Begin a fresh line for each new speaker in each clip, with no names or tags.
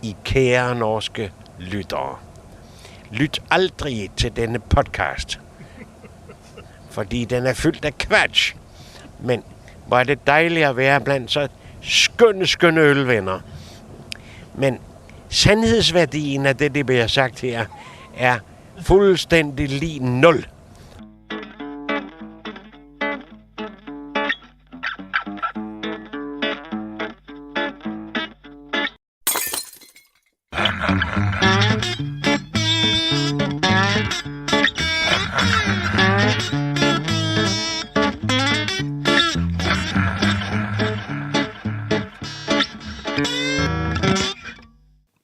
I kære norske lyttere. Lyt aldrig til denne podcast, fordi den fyldt af kvats. Men hvor det dejligt at være blandt så skønne ølvenner. Men sandhedsværdien af det bliver sagt her, fuldstændig lige 0.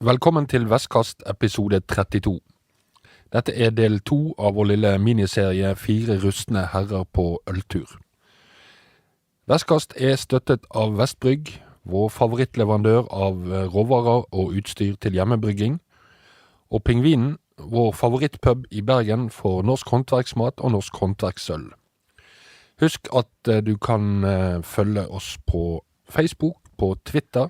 Velkommen til Vestkast episode 32. Dette del 2 av vår lille miniserie 4 rustne herrer på Øltur. Vestkast støttet av Vestbrygg, vår favorittleverandør av råvarer og utstyr til hjemmebrygging, og Pingvinen, vår favorittpub I Bergen for norsk håndverksmat og norsk håndverksøl. Husk at du kan følge oss på Facebook, på Twitter,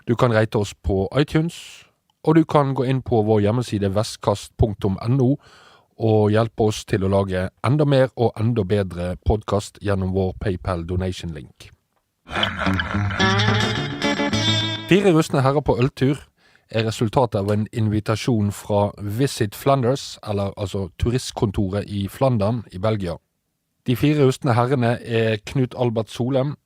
du kan rate oss på iTunes, og du kan gå inn på vår hjemmeside vestkast.no og hjelpe oss til å lage enda mer og enda bedre podcast gjennom vår PayPal donation link. 4 rustne herrer på Øltur resultatet av en invitasjon fra Visit Flanders, eller altså turistkontoret I Flandern I Belgia. De 4 rustne herrene Knut Solem,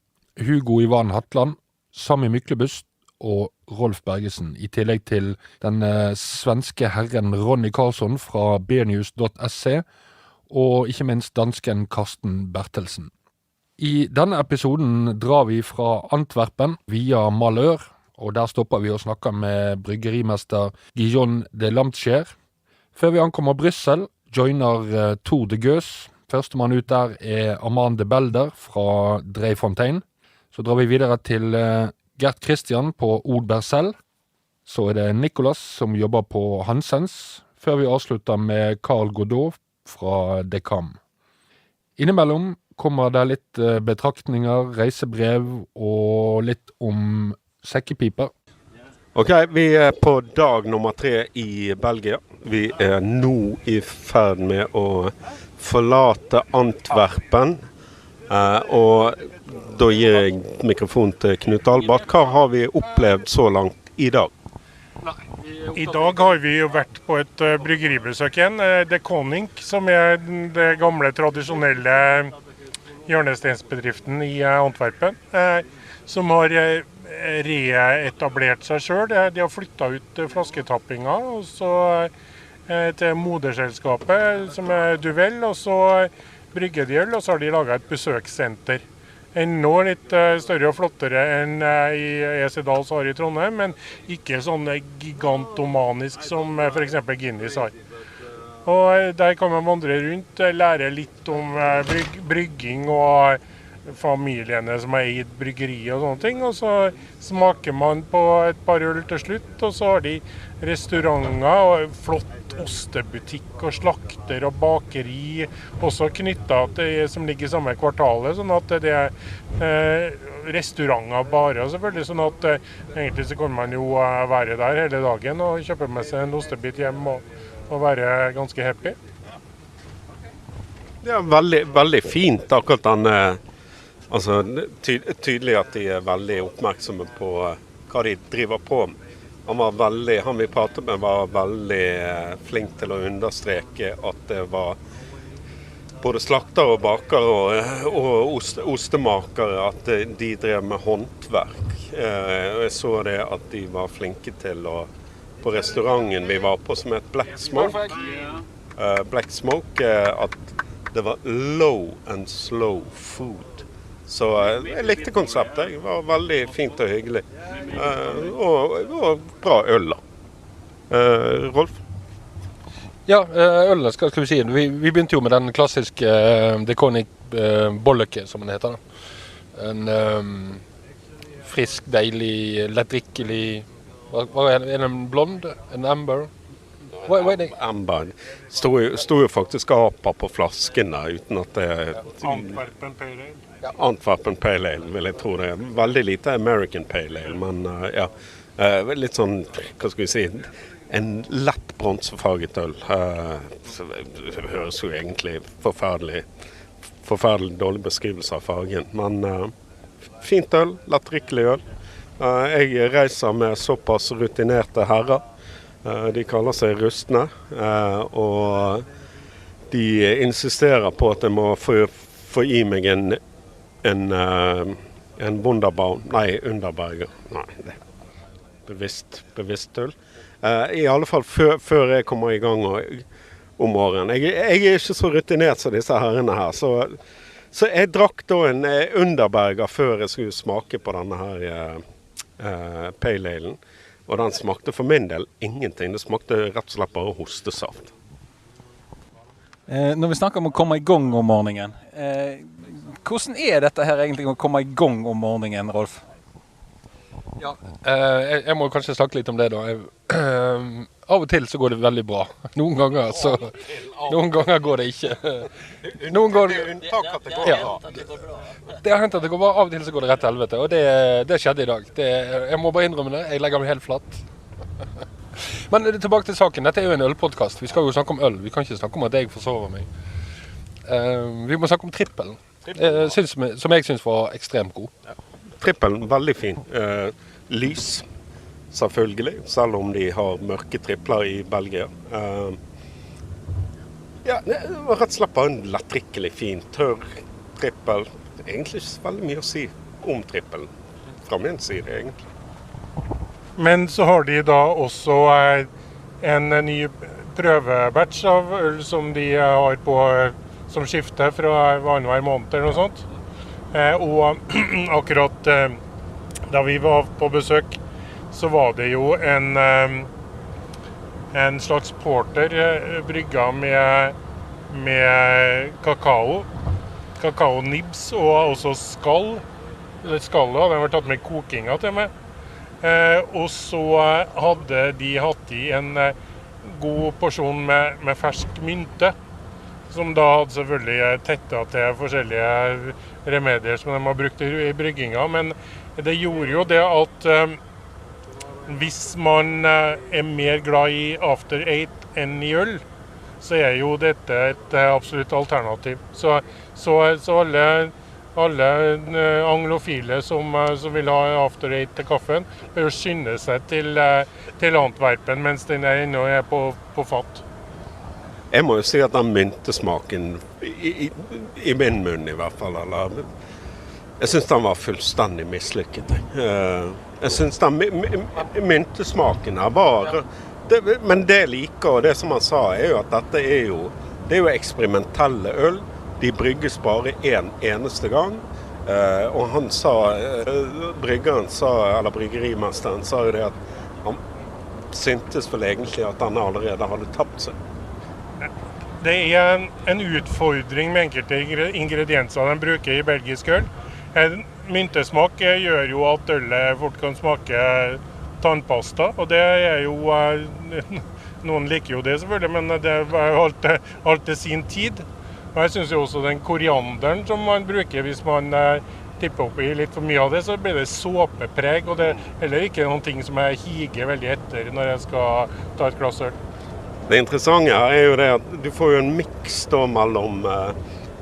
Hugo Hatland, Sammy Myklebust og Berthelsen, I tillegg til den svenske herren Ronny Karlsson fra beernews.se og ikke minst dansken Carsten Berthelsen. I denne episoden drar vi fra Antwerpen via Malheur, og der stopper vi og snakker med bryggerimester Gijon de Lamdtsheer. Før vi ankommer Beersel, joiner Tour de Gøs. Førstemann ut der Aramand Delbelder fra Dreifontein. Så drar vi videre til Gert Kristiaens på Beersel. Så det Nicolas som jobber på Hansens, før vi avslutter med Carl Godot fra Dekam. Innimellom kommer det litt betraktninger, reisebrev og litt om sekkepiper.
Ok, vi på dag nummer 3 I Belgia. Vi nå I ferd med å forlate Antwerpen, og da gir jeg mikrofon til Knut. Hva har vi opplevd så langt I dag?
I dag har vi jo vært på et bryggeribesøk igjen, The Koning, som det gamle tradisjonelle hjørnestensbedriften I Antwerpen, som har reetablert seg selv. De har flyttet ut flasketappinga, og så til moderselskapet, som Duvel, og så brygger de øl, og så har de laget et besøkssenter. Ennå litt større og flottere enn I Esedals har I Trondheim, men ikke sånn gigantomanisk som for eksempel Guinness har. Og der kan man vandre rundt, lære litt om brygging og familiene som har eid bryggeri og sånne ting, og så smaker man på et par øl til slutt, og så har de restauranter og flott ostebutikk og slakter og bakeri, også knyttet til som ligger I samme kvartalet, sånn at det restauranter bare, og selvfølgelig sånn at egentlig så kan man jo være der hele dagen og kjøpe med seg en ostebit hjem og være ganske happy.
Det veldig, veldig fint akkurat den. Altså, tydelig at de veldig oppmerksomme på hva de driver på. Han vi pratet med var veldig flink til å understreke at det var både slakter og baker og ostemakere, at de drev med håndverk. Jeg så det at de var flinke til å, på restauranten vi var på som het Black Smoke, at det var low and slow food. Så jeg likte konseptet, det var veldig fint og hyggelig, og bra øl da. Rolf?
Ja, ølet skal vi si. Vi begynte jo med den klassiske Deconic bolleke, som den heter. En frisk, deilig, lettdrikkelig. Hva en blond? En amber? Hva det?
Amber. Stod jo faktisk apa på flasken der, uten at det...
Antwerpen Pale Ale.
Ja, Antwerpen Pale Ale, vil jeg tro det. Veldig lite American Pale Ale, men ja. Litt sånn, hva skal vi si, en lett bronsefarget øl. Det høres jo egentlig forferdelig dårlig beskrivelse av fargen, men fint øl, lettdrikkelig øl. Jeg reiser med såpass rutinerte herrer. De kaller seg Rustne, og de insisterer på at jeg må få i meg en Wunderbaum. Nei, Underberger. Nei, det bevisst tull. I alle fall før jeg kommer i gang om morgenen. Jeg er ikke så rutinert som disse herrene her, så jeg drakk da en Underberger før jeg skulle smake på denne her pale alen. Og den smakte for min del ingenting. Det smakte rett og slett bare hostesaft.
Når vi snakker om å komme i gang om morgenen, hvordan er dette her egentlig å komme i gang om morgenen, Rolf?
Ja, jeg må kanskje snakke litt om det da. Av og til så går det veldig bra. Noen ganger går det ikke. Noen ganger... Det er unntak at det går bra. Det har hendt at det går bra, av og til så går det rett til helvete. Og det skjedde i dag. Jeg må bare innrømme det. Jeg legger meg helt flatt. Men tilbake til saken. Dette er jo en ølpodcast. Vi skal jo snakke om øl. Vi kan ikke snakke om at jeg forsover meg. Vi må snakke om trippelen. Som jeg synes var ekstremt god.
Ja. Trippelen, veldig fin. Lys, selvfølgelig, selv om de har mørke tripler i Belgia. Ja, det var rett og slett bare en lettdrikkelig fin, tørr trippel. Det er egentlig ikke så veldig mye å si om trippelen, fra min side egentlig.
Men så har de da også en ny prøvebatch av øl som de har på, som skifter fra annenhver måned eller noe sånt. Og akkurat da vi var på besøk, så var det jo en slags porter brygga med kakao-nibs og også skallet hadde vært tatt med kokinga til meg. Og så hadde de hatt i en god porsjon med fersk mynte, som da hadde selvfølgelig tettet til forskjellige remedier som de har brukt i brygginga. Men det gjorde jo det at hvis man er mer glad i After Eight enn i øl, så er jo dette et absolutt alternativ. Så alle anglofile som vil ha After Eight til kaffen, bør skynde seg til Antwerpen mens den ennå er på fatt.
Jeg må jo si at den myntesmaken, i min munn i hvert fall, jeg synes den var fullstendig mislykket. Jeg synes den myntesmaken her var, men det jeg liker, og det som han sa, er jo at dette er jo eksperimentelle øl. De brygges bare en eneste gang. Og han sa, bryggerimesteren sa jo det at han syntes vel egentlig at han allerede hadde tapt seg.
Det er en utfordring med enkelte ingredienser de bruker i belgisk øl. Myntesmak gjør jo at ølet fort kan smake tannpasta, og det er jo, noen liker jo det selvfølgelig, men det er alt til sin tid. Og jeg synes jo også den korianderen som man bruker hvis man tipper opp i litt for mye av det, så blir det såpepreg, og det er heller ikke noen ting som jeg higer veldig etter når jeg skal ta et glass øl.
Det interessante her er jo det at du får jo en miks da mellom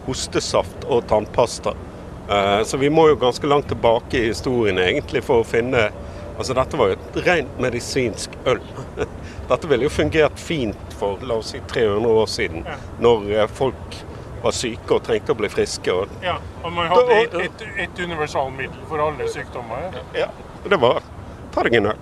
hostesaft og tannpasta. Så vi må jo ganske langt tilbake i historien egentlig for å finne, altså dette var jo et rent medisinsk øl. Dette ville jo fungert fint for, la oss si, 300 år siden, når folk var syke og trengte å bli friske.
Ja, og man hadde et universalmiddel for alle sykdommer.
Ja, det var, ta deg en øl.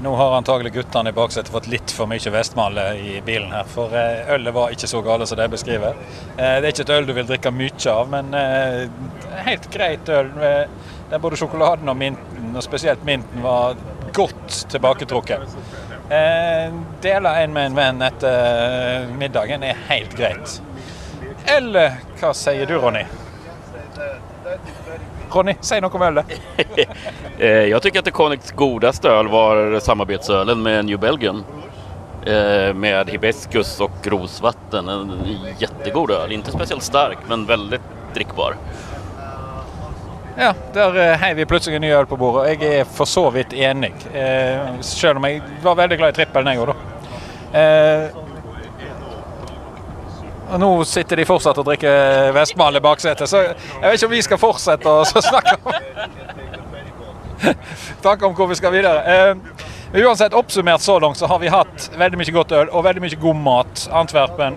Nå har antagelig guttene i baksetet fått litt for mye vestmale i bilen her, for ølet var ikke så gale som de beskriver. Det er ikke et øl du vil drikke mye av, men helt greit øl. Både sjokoladen og mynten, og spesielt mynten, var godt tilbaketrukket. Deler en med en venn etter middagen är helt greit. Eller vad säger du, Ronny? Ronny, säg något om öl.
Jag tycker att det Connex godaste öl var samarbetsölen med New Belgium. Med hibiskus och rosvatten. En jättegod öl. Inte speciellt stark, men väldigt drickbar.
Ja, der heiv vi plutselig en ny øl på bordet, og jeg for så vidt enig. Selv om jeg var veldig glad i trippelen jeg også da. Og nå sitter de fortsatt og drikker Vestmal i baksetet, så jeg vet ikke om vi skal fortsette å snakke om hvor vi skal videre. Uansett, oppsummert så langt så har vi hatt veldig mye godt øl og veldig mye god mat. Antwerpen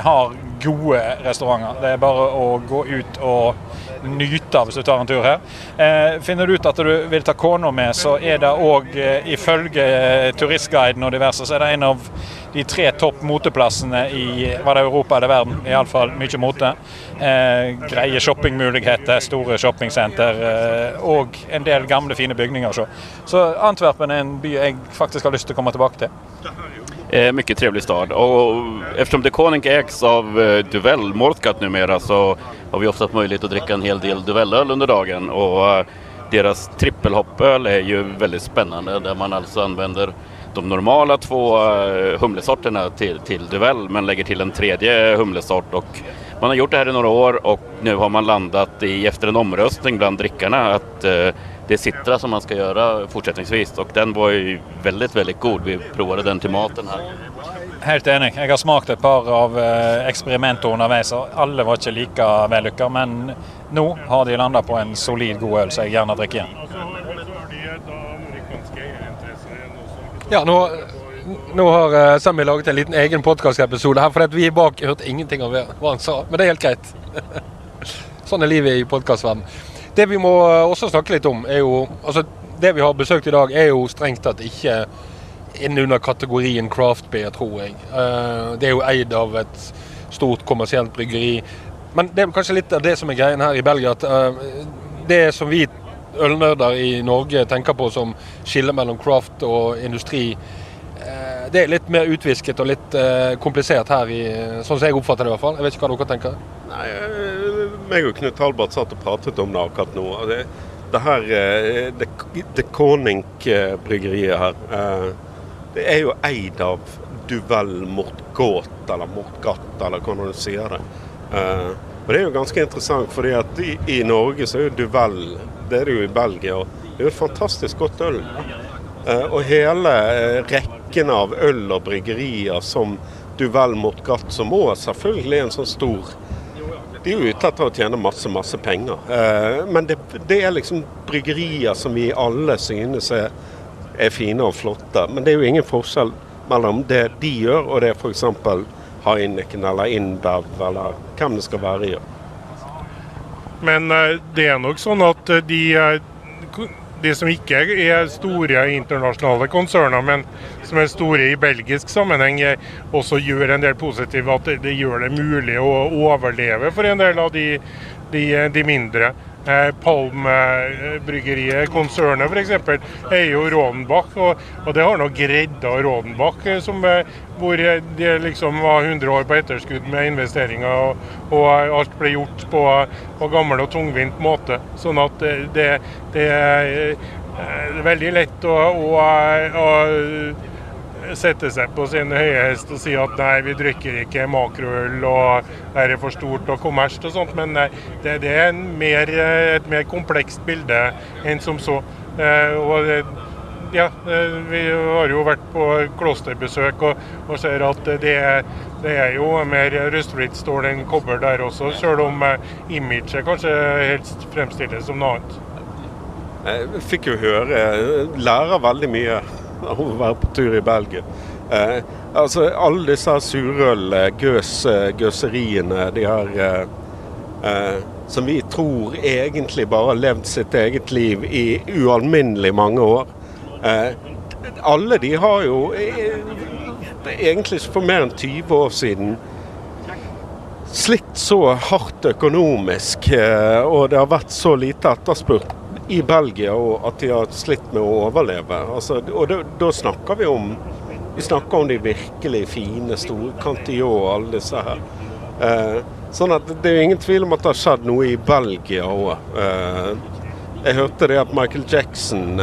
har gode restauranter. Det bare å gå ut og nyte hvis du tar en tur her. Finner du ut at du vil ta kona med, så det også ifølge turistguiden og diverse, så det en av de 3 topp moteplassene i Europa eller verden, i alle fall mye mote. Greie shoppingmuligheter, store shoppingsenter og en del gamle fine bygninger. Så Antwerpen en by jeg faktisk har lyst til å komme tilbake till.
Mycket trevlig stad, och eftersom The Koning ägs av Duvel Mortgat numera så har vi ofta haft möjlighet att dricka en hel del Duvelöl under dagen, och deras trippelhoppöl är ju väldigt spännande där man alltså använder de normala 2 humlesorterna till Duvel men lägger till en tredje humlesort, och man har gjort det här i några år och nu har man landat i efter en omröstning bland drickarna att det är citra som man ska göra fortsättningsvis, och den var ju väldigt, väldigt god. Vi provade den till maten här.
Helt enig. Jeg har smakt et par av eksperimenter underveis, og alle var ikke like vellykket, men nå har de landet på en solid god øl, så jeg gjerne drikker igjen.
Ja, nå har Sammy laget en liten egen podcast-episode her, for at vi bak hørte ingenting av hva han sa, men det helt greit. Sånn livet i podcastverdenen. Det vi må også snakke litt om jo, altså det vi har besøkt i dag jo strengt tatt ikke innunder kategorien craft beer, tror jeg. Det jo eid av et stort kommersielt bryggeri. Men det kanskje litt av det som greien her i Belgia, at det som vi ølnørder i Norge tenker på som skille mellom craft og industri, det litt mer utvisket og litt komplisert her, sånn som jeg oppfatter det i hvert fall. Jeg vet ikke hva dere tenker.
Nei, meg og Knut Halbert satt og pratet om det akkurat nå. Det her, det Koning-bryggeriet her, det jo eid av Duvel Mortgat, eller Mortgat, eller hva du sier det. Og det jo ganske interessant, fordi at i Norge så jo Duvel, det det jo i Belgia, og det jo et fantastisk godt øl. Og hele rekken av øl og bryggerier som Duvel Mortgat, som også selvfølgelig en sånn stor, de jo ute etter å tjene masse penger. Men det liksom bryggerier som vi alle synes fine og flotte. Men det jo ingen forskjell mellom det de gjør, og det for eksempel Heineken eller Inbev, eller hvem det skal være i.
Men det nok sånn at de som ikke store internasjonale konserner, men som store i belgisk sammenheng, også gjør en del positivt, at det gjør det mulig å overleve for en del av de mindre. Palm-bryggeriet, konsernet for eksempel, jo Rodenbach, og det har nok reddet Rodenbach, hvor det liksom var 100 år på etterskudd med investeringer, og alt ble gjort på gammel og tungvint måte. Sånn at det veldig lett å sette seg på sin høye hest og si at nei, vi drikker ikke makroøl og det for stort og kommersielt og sånt, men det et mer komplekst bilde enn som så. Og vi har jo vært på klosterbesøk og ser at det jo mer rustfritt stål enn kobber der også, selv om imaget kanskje helst fremstilles som noe annet.
Jeg fikk jo lære veldig mye å være på tur i Belgia. Altså alle disse surøl, gøseriene, de her som vi tror egentlig bare har levd sitt eget liv i ualminnelig mange år. Alle de har jo egentlig for mer enn 20 år siden slitt så hardt økonomisk, og det har vært så lite etterspurt i Belgia, og at de har slitt med å overleve. Altså, og da snakker vi om de virkelig fine, store Cantillon og alle disse her. Sånn at det jo ingen tvil om at det har skjedd noe i Belgia også. Jeg hørte det at Michael Jackson,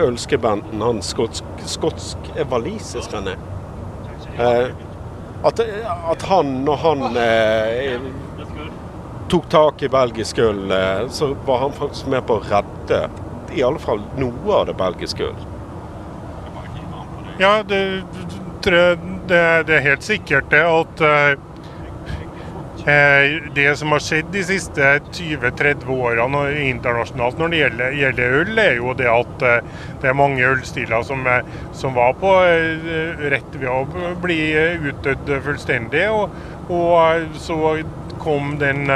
ølskribenten, han walisisk han at han, når han tok tak I belgisk øl, så var han faktisk med på å redde I alle fall noe av det belgiske øl.
Ja, det helt sikkert det at det som har skjedd de siste 20-30 årene internasjonalt når det gjelder øl, jo det at det mange ølstiler som var på rett ved å bli utdødd fullstendig, og så kom den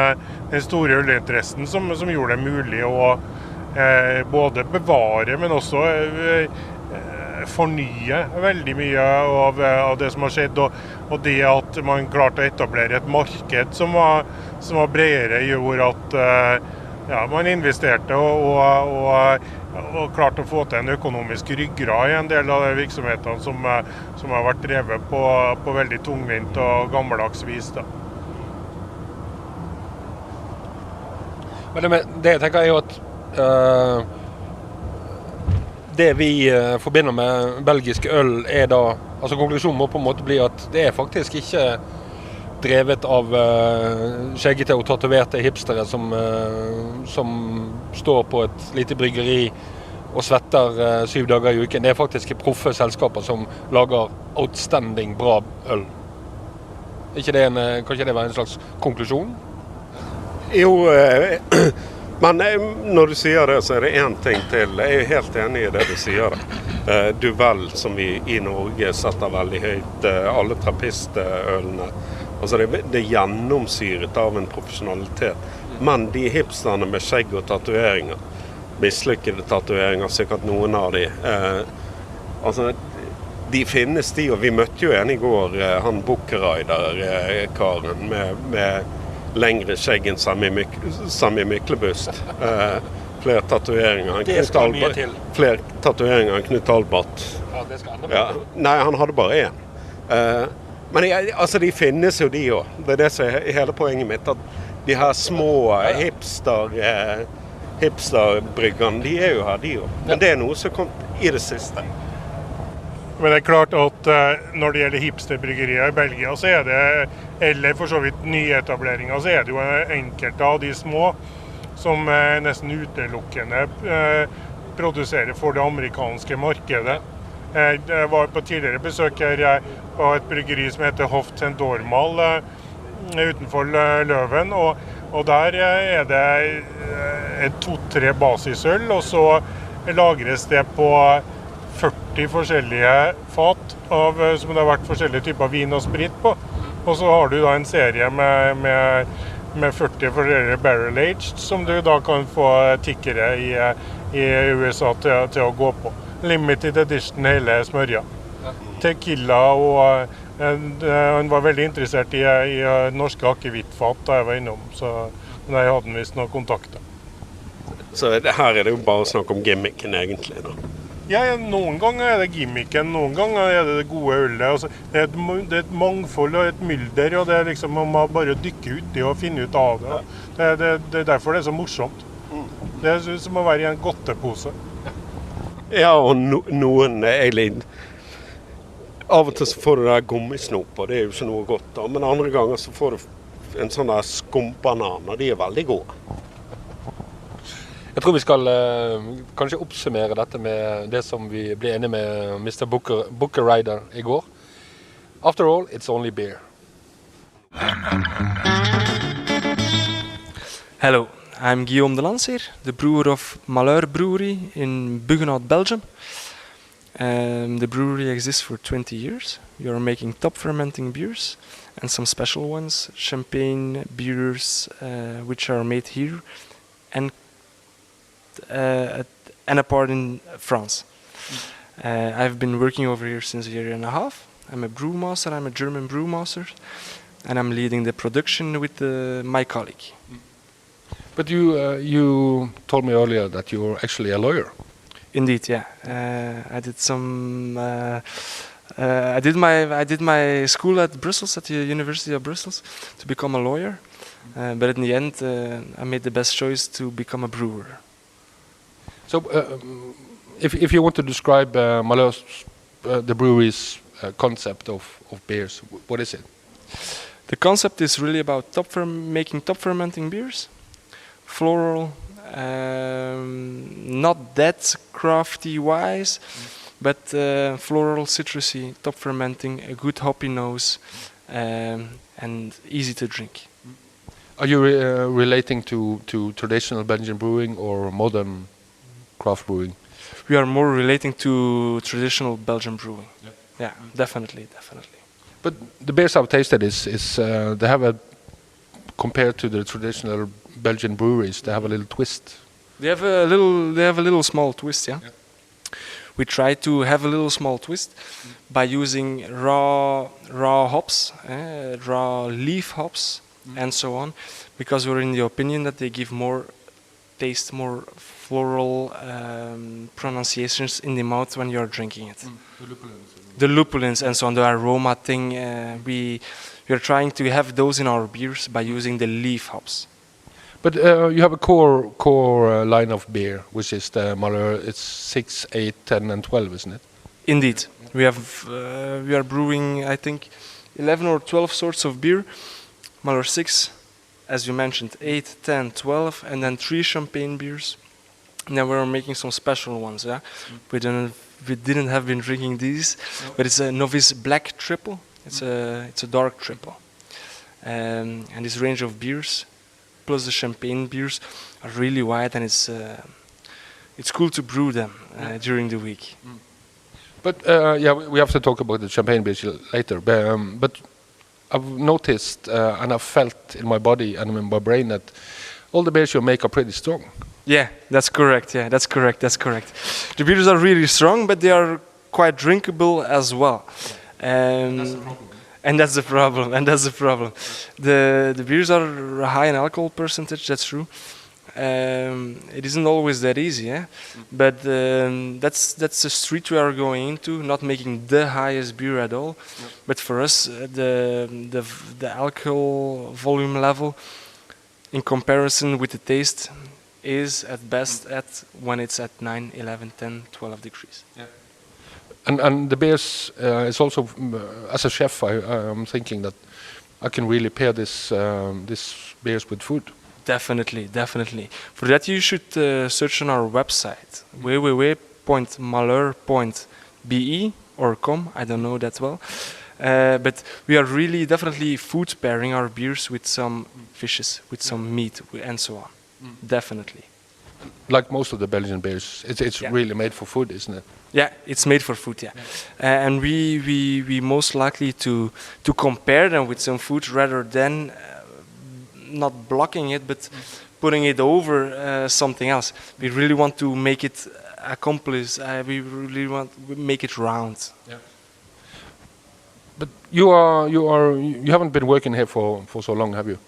store ølinteressen som gjorde det mulig å både bevare, men også fornye veldig mye av det som har skjedd, og det at man klarte å etablere et marked som var bredere, gjorde at man investerte og klarte å få til en økonomisk ryggrad I en del av de virksomhetene som har vært drevet på veldig tungvint og gammeldags vis da.
Men det jeg tenker jo at det vi forbinder med belgisk øl da, altså konklusjonen må på en måte bli at det faktisk ikke drevet av skjeggete og tatoverte hipstere som står på et lite bryggeri og svetter 7 dager I uken. Det faktisk proffe selskaper som lager outstanding bra øl. Kan ikke det være en slags konklusjon?
Jo, men når du sier det, så det en ting til. Jeg helt enig I det du sier. Duvel, som vi I Norge setter veldig høyt, alle trappistølene. Altså det gjennomsyret av en profesjonalitet. Men de hipsterne med skjegg og tatoveringer, mislykkede tatoveringer, sikkert noen av de, altså de finnes de, og vi møtte jo en I går, han Bukerider-karen med lengre skjegg enn Sammy Myklebust. Flere tatoveringer
Det skal mye til.
Flere tatoveringer enn Knut Albert.
Ja, det skal enda mer til.
Nei, han hadde bare en. Men altså, de finnes jo de også. Det det som hele poenget mitt, at de her små hipsterbryggene, de jo her, de også. Men det noe som kom I det siste.
Men det klart at når det gjelder hipsterbryggerier I Belgia, så det, eller for så vidt nyetableringer, så det jo enkelte av de små som nesten utelukkende produserer for det amerikanske markedet. Jeg var på tidligere besøk her på et bryggeri som heter Hoft St. Dormal utenfor Løven, og der det 2-3 basisøl, og så lagres det på 40 forskjellige fat som det har vært forskjellige typer vin og sprit på. Og så har du da en serie med 40 forskjellige barrel-aged som du da kan få tikkere I USA til å gå på. Limited edition hele smørja. Tequila og han var veldig interessert I norske akevittfat da jeg var innom, så jeg hadde han visst noen kontakter.
Så her det jo bare snakk om gimmicken egentlig da.
Ja, noen ganger det gimmicken, noen ganger det gode ølet. Altså, det et mangfold og et mylder, og det liksom, man må bare dykke ut I og finne ut av det. Det derfor det så morsomt. Det som å være I en godtepose.
Ja, og noen av og til så får du der gummisnop, og det jo ikke noe godt da. Men andre ganger så får du en sånn der skumbanan, og de veldig gode.
Jeg tror vi skal kanskje oppsummere dette med det som vi ble enige med Mr. Bukerider I går. After all, it's only beer.
Hello, I'm Gijon de Lamdtsheer, the brewer of Malheur brewery in Buggenhout, Belgium. The brewery exists for 20 years. We are making top fermenting beers and some special ones, champagne beers, which are made here and a part in France. I've been working over here since a year and a half. I'm a brewmaster, I'm a German brewmaster, and I'm leading the production with my colleague.
But you told me earlier that you're actually a lawyer.
Indeed, yeah. I did some. I did my school at Brussels, at the University of Brussels, to become a lawyer. But in the end, I made the best choice to become a brewer.
So, if you want to describe Malheur's, the brewery's concept of beers, what is it?
The concept is really about making top fermenting beers, floral, not that crafty wise, but floral, citrusy, top fermenting, a good hoppy nose, and easy to drink.
Are you relating to traditional Belgian brewing or modern craft brewing?
We are more relating to traditional Belgian brewing. Yeah, definitely.
But the beers I've tasted is they have a, compared to the traditional Belgian breweries, they have a little twist.
They have a little small twist, yeah. We try to have a little small twist by using raw hops, raw leaf hops, and so on, because we're in the opinion that they give more taste, more floral pronunciations in the mouth when you're drinking it. The lupulins and so on, the aroma thing. We are trying to have those in our beers by using the leaf hops.
But you have a core line of beer, which is the Malheur. It's 6, 8, 10, and 12, isn't it?
Indeed, we are brewing, I think, 11 or 12 sorts of beer. Malheur 6, as you mentioned, 8, 10, 12, and then 3 champagne beers. And then we're making some special ones. Yeah, we didn't have been drinking these, but it's a novice black triple. It's a dark triple, and this range of beers, plus the champagne beers, are really wide, and it's cool to brew them during the week.
But we have to talk about the champagne beers later. But I've noticed and I've felt in my body and in my brain that all the beers you make are pretty strong.
Yeah, that's correct. Yeah, that's correct. The beers are really strong, but they are quite drinkable as well. And that's the problem. The beers are high in alcohol percentage. That's true. It isn't always that easy, yeah. But that's the street we are going into. Not making the highest beer at all, but for us, the alcohol volume level, in comparison with the taste, is at best at when it's at 9, 11, 10, 12 degrees. Yeah.
And the beers is also, as a chef, I'm thinking that I can really pair this beers with food.
Definitely. For that you should search on our website, www.malheur.be or .com, I don't know that well. But we are really definitely food pairing our beers with some fishes, with some meat, and so on. Definitely.
Like most of the Belgian beers, it's really made for food, isn't it?
Yeah, it's made for food, yeah. And we most likely to compare them with some food rather than not blocking it, but putting it over something else. We really want to make it accomplish. We really want to make it round. Yeah.
But you haven't been working here for so long, have you?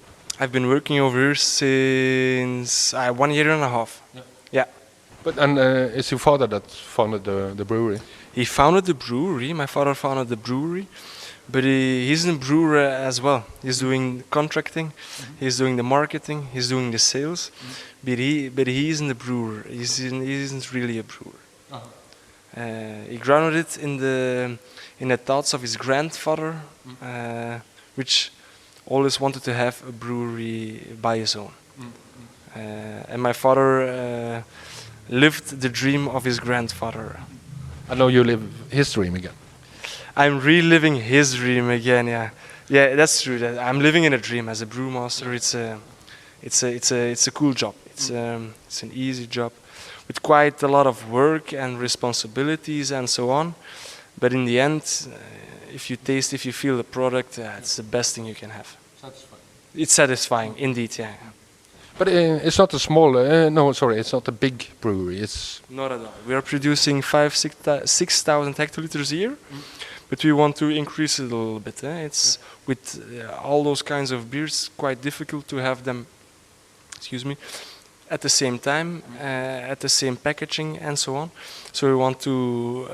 I've been working over here since 1 year and a half. Yeah.
But it's your father that founded the brewery?
He founded the brewery. My father founded the brewery, but he's a brewer as well. He's doing contracting, he's doing the marketing, he's doing the sales, but he isn't a brewer. He isn't really a brewer. He grounded it in the thoughts of his grandfather, which always wanted to have a brewery by his own. And my father lived the dream of his grandfather.
I know you live his dream again.
I'm reliving his dream again, yeah. Yeah, that's true. I'm living in a dream as a brewmaster. It's a cool job. It's an easy job with quite a lot of work and responsibilities and so on. But in the end, if you feel the product, it's the best thing you can have. Satisfying. It's satisfying, indeed, yeah.
But it's not a small, it's not a big brewery. It's
not at all. We are producing 6,000 hectoliters a year, but we want to increase it a little bit. It's with all those kinds of beers, quite difficult to have them, at the same time, at the same packaging and so on. So we want to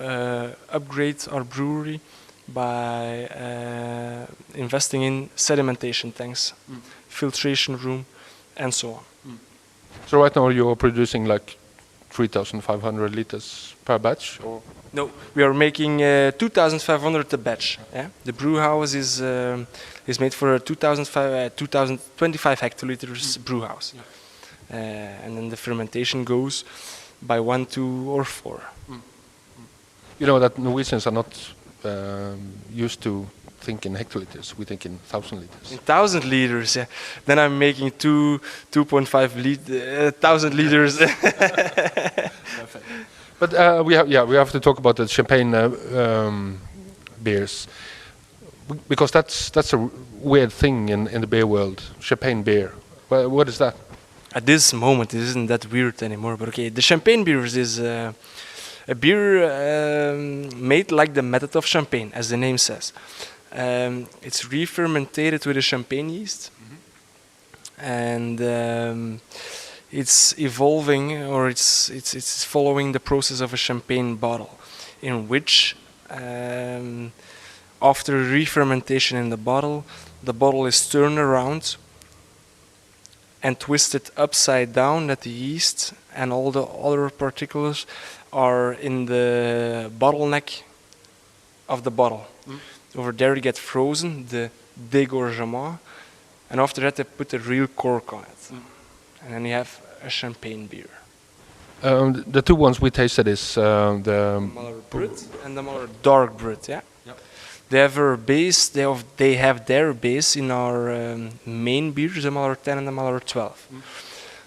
upgrade our brewery by investing in sedimentation tanks, filtration room, and so on.
So right now you're producing like 3,500 liters per batch? Or?
No, we are making 2,500 a batch. Yeah? The brew house is made for a 2,025 hectoliters brew house. And then the fermentation goes by 1, 2 or 4.
You know that Norwegians are not used to think in hectoliters, we think in 1,000 liters.
In 1,000 liters, yeah. Then I'm making 2,500 liters.
But we have to talk about the champagne beers, because that's a weird thing in the beer world. Champagne beer, what is that?
At this moment, it isn't that weird anymore. But okay, the champagne beers is a beer made like the method of champagne, as the name says. It's re-fermented with a champagne yeast, and it's evolving, or it's following the process of a champagne bottle, in which after re-fermentation in the bottle is turned around and twisted upside down, that the yeast and all the other particles are in the bottleneck of the bottle. Over there it gets frozen, the dégorgement, and after that they put a real cork on it. And then you have a champagne beer.
The two ones we tasted is the
Malheur Brut and the Malheur Dark Brut, yeah. They have their base. They have their base in our main beers, the Malheur 10 and the Malheur 12.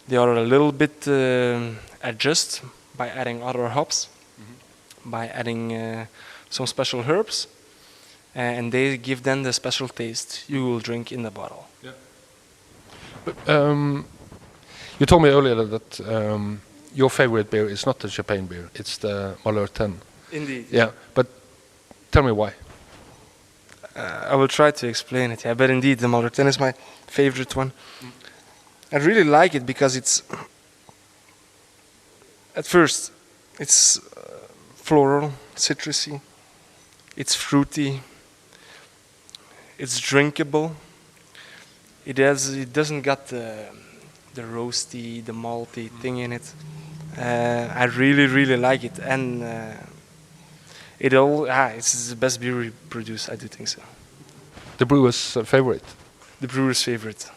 They are a little bit adjusted by adding other hops, by adding some special herbs, and they give them the special taste you will drink in the bottle.
Yeah. But, you told me earlier that your favorite beer is not the champagne beer; it's the Malheur 10.
Indeed.
Yeah, but tell me why.
I will try to explain it, yeah. But indeed, the Malheur 10 is my favorite one. I really like it because it's, at first, it's floral, citrusy, it's fruity, it's drinkable. It doesn't got the roasty, the malty thing in it. I really like it, and it's the best beer we produce. I do think so.
The brewer's favorite.
The brewer's favorite.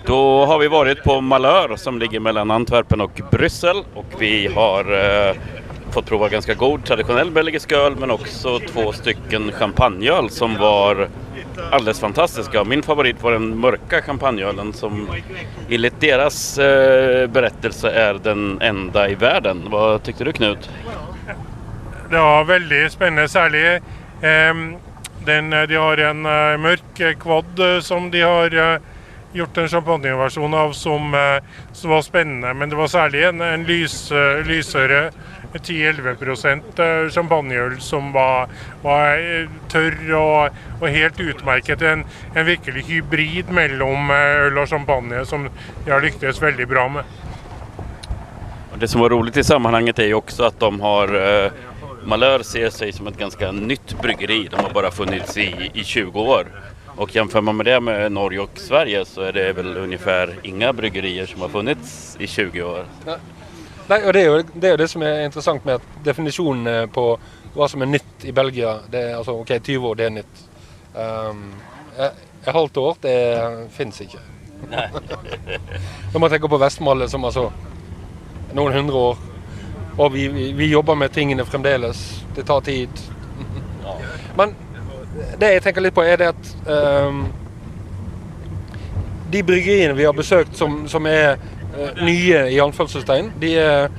Då har vi varit på Malheur som ligger mellan Antwerpen och Bryssel, och vi har fått prova ganska god traditionell belgisk öl, men också 2 stycken champagneöl som var alldeles fantastiska. Min favorit var den mörka champagneölen som enligt deras berättelse är den enda i världen. Vad tyckte du, Knut?
Det var väldigt spännande, särskilt de har en mörk kvad som de har gjort en champagneversion av som var spännande, men det var särskilt en lysare 10-11% champagneöl som var tørr og helt utmerket. En virkelig hybrid mellom øl og champagne som de har lyktes väldigt bra med.
Det som var roligt i sammanhanget är ju också att de har Malheur ser sig som ett ganska nytt bryggeri. De har bara funnits i 20 år. Och jämför man med det med Norge och Sverige så är det väl ungefär inga bryggerier som har funnits i 20 år.
Nej, och det är ju det som är intressant med definitionen på vad som är nytt i Belgia. Det är alltså okej, 20 år det är nytt. Ett halvt år det finns inte. Nej. Om man tänker på Vestmalle som alltså någon 100 år. Och vi jobbar med tingene fremdeles. Det tar tid. Ja. Men det jag tänker lite på är det att de bryggerierna vi har besökt som är nye i anførselstegn. De er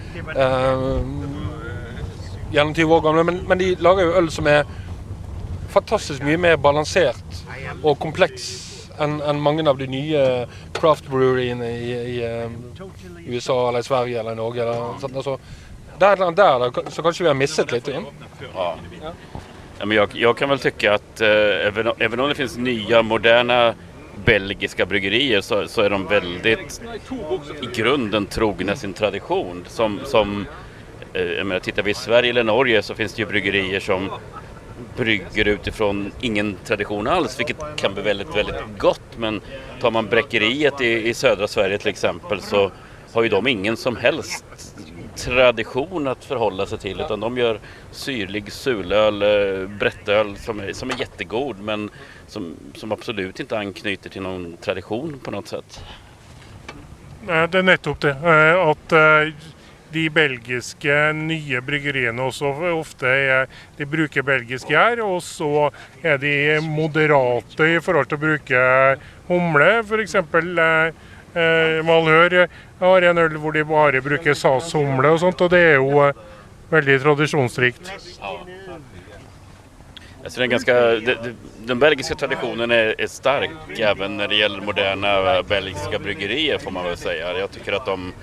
gjerne 20 år gamle, men de lager jo øl som er fantastisk mye mer balansert og kompleks enn mange av de nye craft breweryene i USA eller i Sverige eller i Norge. Eller sånt. Altså, det är där så kanske vi har missat lite.
Ja. Ja, men jag kan väl tycka att även om det finns nya, moderna belgiska bryggerier så är de väldigt i grunden trogna sin tradition. Som jag menar, tittar vi i Sverige eller Norge så finns det ju bryggerier som brygger utifrån ingen tradition alls, vilket kan bli väldigt, väldigt gott. Men tar man bräckeriet i södra Sverige till exempel, så har ju de ingen som helst tradition att förhålla sig till, utan de gör syrlig sulöl, brättöl som är jättegod, men som absolut inte anknyter till någon tradition på något sätt.
Det er nettopp det, at de belgiske nye bryggeriene også ofte de bruker belgisk gjær, og så de moderate i forhold til å bruke humle. For eksempel Malheur har en øl hvor de bare bruker sashumle og sånt, og det er jo veldig tradisjonsrikt.
Alltså den belgiska traditionen är stark även när det gäller moderna belgiska bryggerier, får man väl säga. Jag tycker att de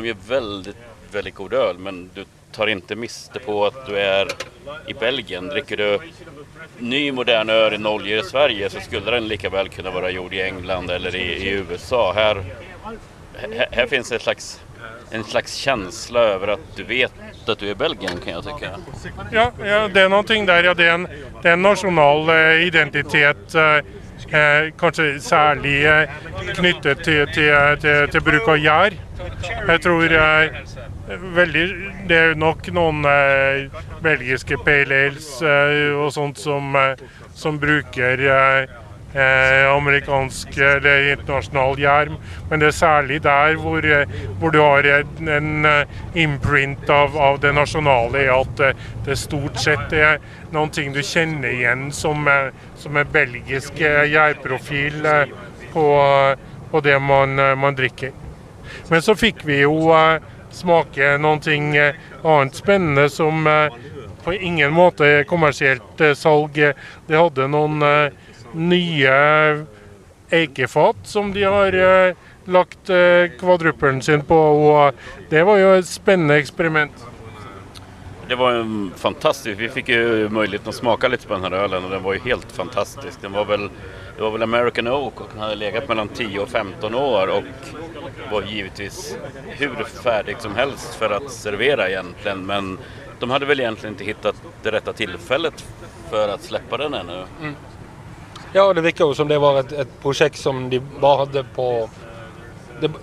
gör väldigt, väldigt god öl, men du tar inte miste på att du är i Belgien. Dricker du ny modern öl i Norge i Sverige, så skulle den lika väl kunna vara gjord i England eller i USA. Här finns en slags känsla över att du vet att du är i Belgien, kan jag tycka.
Ja, det er noen ting der. Ja, det er en nasjonal identitet, kanskje særlig knyttet til bruk av gjær. Jeg tror det er nok noen belgiske pale ales og sånt som bruker amerikansk eller internasjonal gjær, men det er særlig der hvor du har en imprint av det nasjonale, at det stort sett er noen ting du kjenner igjen som belgisk gjærprofil på det man drikker. Men så fikk vi jo smake noen ting annet spennende som på ingen måte er kommersielt salg. Det hadde noen nye eikefat som de har lagt kvadruppelen sin på, og det var jo et spennende eksperiment.
Det var en fantastisk, vi fick ju möjlighet att smaka lite på den här ölen, och den var ju helt fantastisk. Det var väl American Oak, och den hade legat mellan 10 och 15 år och var givetvis hur färdig som helst för att servera egentligen, men de hade väl egentligen inte hittat det rätta tillfället för att släppa den ännu. Mm.
Ja, det virker jo som det var et prosjekt som de bare hadde på...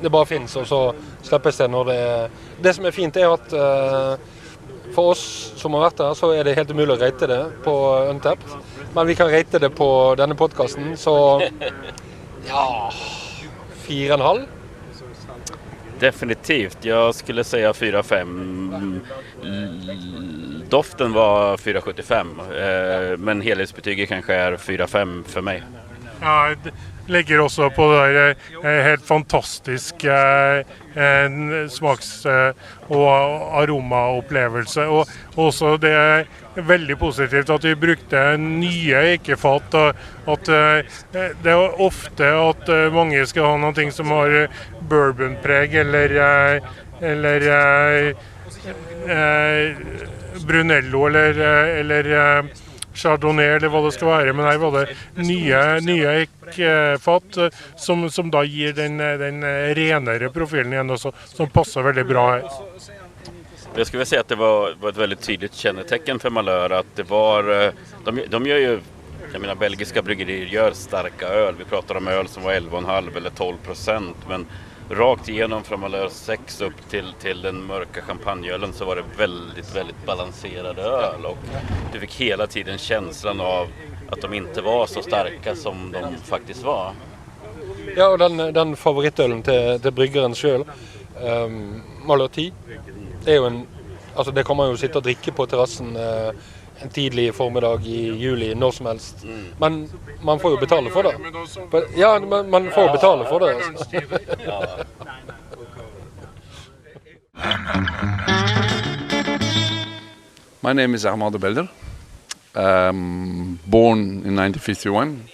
Det bare finnes, og så slippes det når det... Det som er fint er at for oss som har vært der, så er det helt umulig å rate det på Untapped. Men vi kan rate det på denne podcasten, så... Ja... 4,5?
Definitivt, jag skulle säga 4,5. Doften var 4,75, men helhetsbetyget kanske är 4,5 för mig.
Ja, det ligger også på det helt fantastiske smaks- og aromaopplevelse. Og også det er veldig positivt at vi brukte nye eikefat. At det er ofte at mange skal ha noe som har bourbonpreg eller Brunello eller Chardonnay eller hva det skal være, men her var det nye eikefat som da gir den renere profilen igjen også, som passer veldig bra her.
Jag skulle säga att det var ett väldigt tydligt kännetecken för Malheur, att det var, de gör ju, jag menar belgiska bryggerier gör starka öl, vi pratar om öl som var 11,5 eller 12%, men rakt igenom från Malheur 6 upp till den mörka champagneölen så var det väldigt, väldigt balanserad öl, och du fick hela tiden känslan av att de inte var så starka som de faktiskt var.
Ja, og den favorittølen til bryggeren selv, Malheur 10, det er jo altså det kan man jo sitte og drikke på terrassen en tidlig formiddag i juli, når som helst. Men man får jo betale for det. Ja, man får betale for det.
My name is Aramand Delbelder. Born in 1951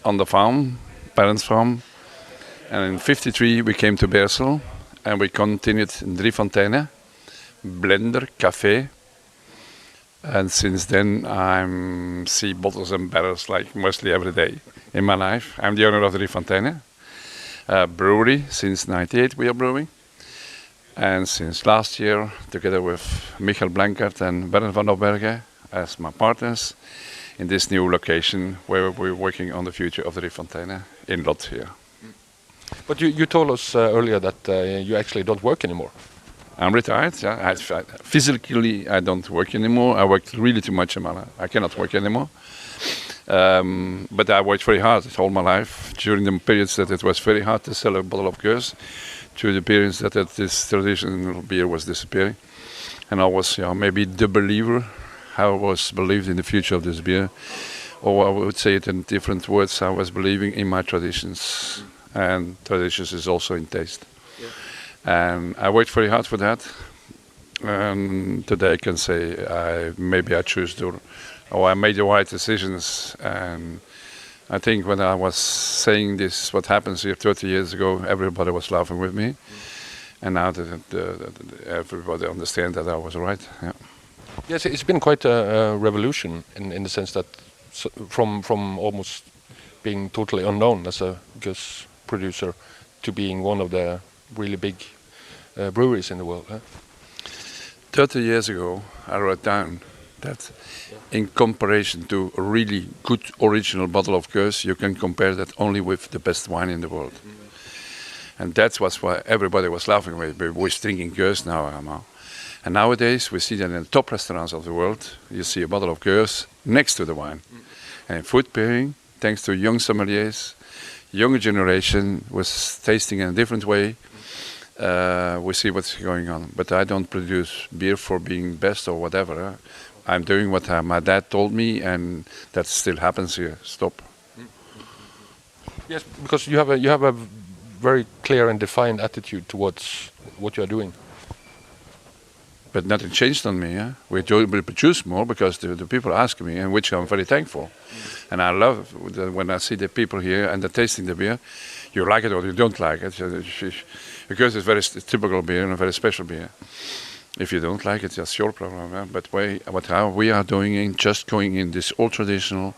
on the farm, parents' farm. And in 1953 we came to Beersel and we continued in Driefonteinen, blender, café. And since then I see bottles and barrels like mostly every day in my life. I'm the owner of Driefonteinen brewery. Since 1998 we are brewing. And since last year, together with Michael Blankert and Bernd van der Berge, as my partners in this new location where we're working on the future of the Rifontaine in Lamdtsheer.
But you told us earlier that you actually don't work anymore.
I'm retired. Yeah, physically, I don't work anymore. I worked really too much in my life. I cannot work anymore. But I worked very hard all my life. During the periods that it was very hard to sell a bottle of Gers, during the periods that this traditional beer was disappearing, and I was maybe the believer. I was believed in the future of this beer, or I would say it in different words. I was believing in my traditions, and traditions is also in taste. And I worked very hard for that. And today I can say I made the right decisions. And I think when I was saying this, what happens here 30 years ago, everybody was laughing with me. And now everybody understands that I was right. Yeah.
Yes, it's been quite a revolution in the sense that from almost being totally unknown as a Gus producer to being one of the really big breweries in the world.
30 years ago, I wrote down that in comparison to a really good original bottle of Gers, you can compare that only with the best wine in the world. And that's why everybody was laughing with. We're drinking Gers now. And nowadays, we see that in the top restaurants of the world, you see a bottle of Gers next to the wine. And in food pairing, thanks to young sommeliers, younger generation was tasting in a different way. We see what's going on. But I don't produce beer for being best or whatever. I'm doing what my dad told me, and that still happens here. Stop.
Yes, because you have a very clear and defined attitude towards what you are doing.
But nothing changed on me. We produce more because the people ask me, and which I'm very thankful. And I love when I see the people here and they're tasting the beer. You like it or you don't like it. Because it's very typical beer and a very special beer. If you don't like it, that's your problem. But how we are doing just going in this old traditional,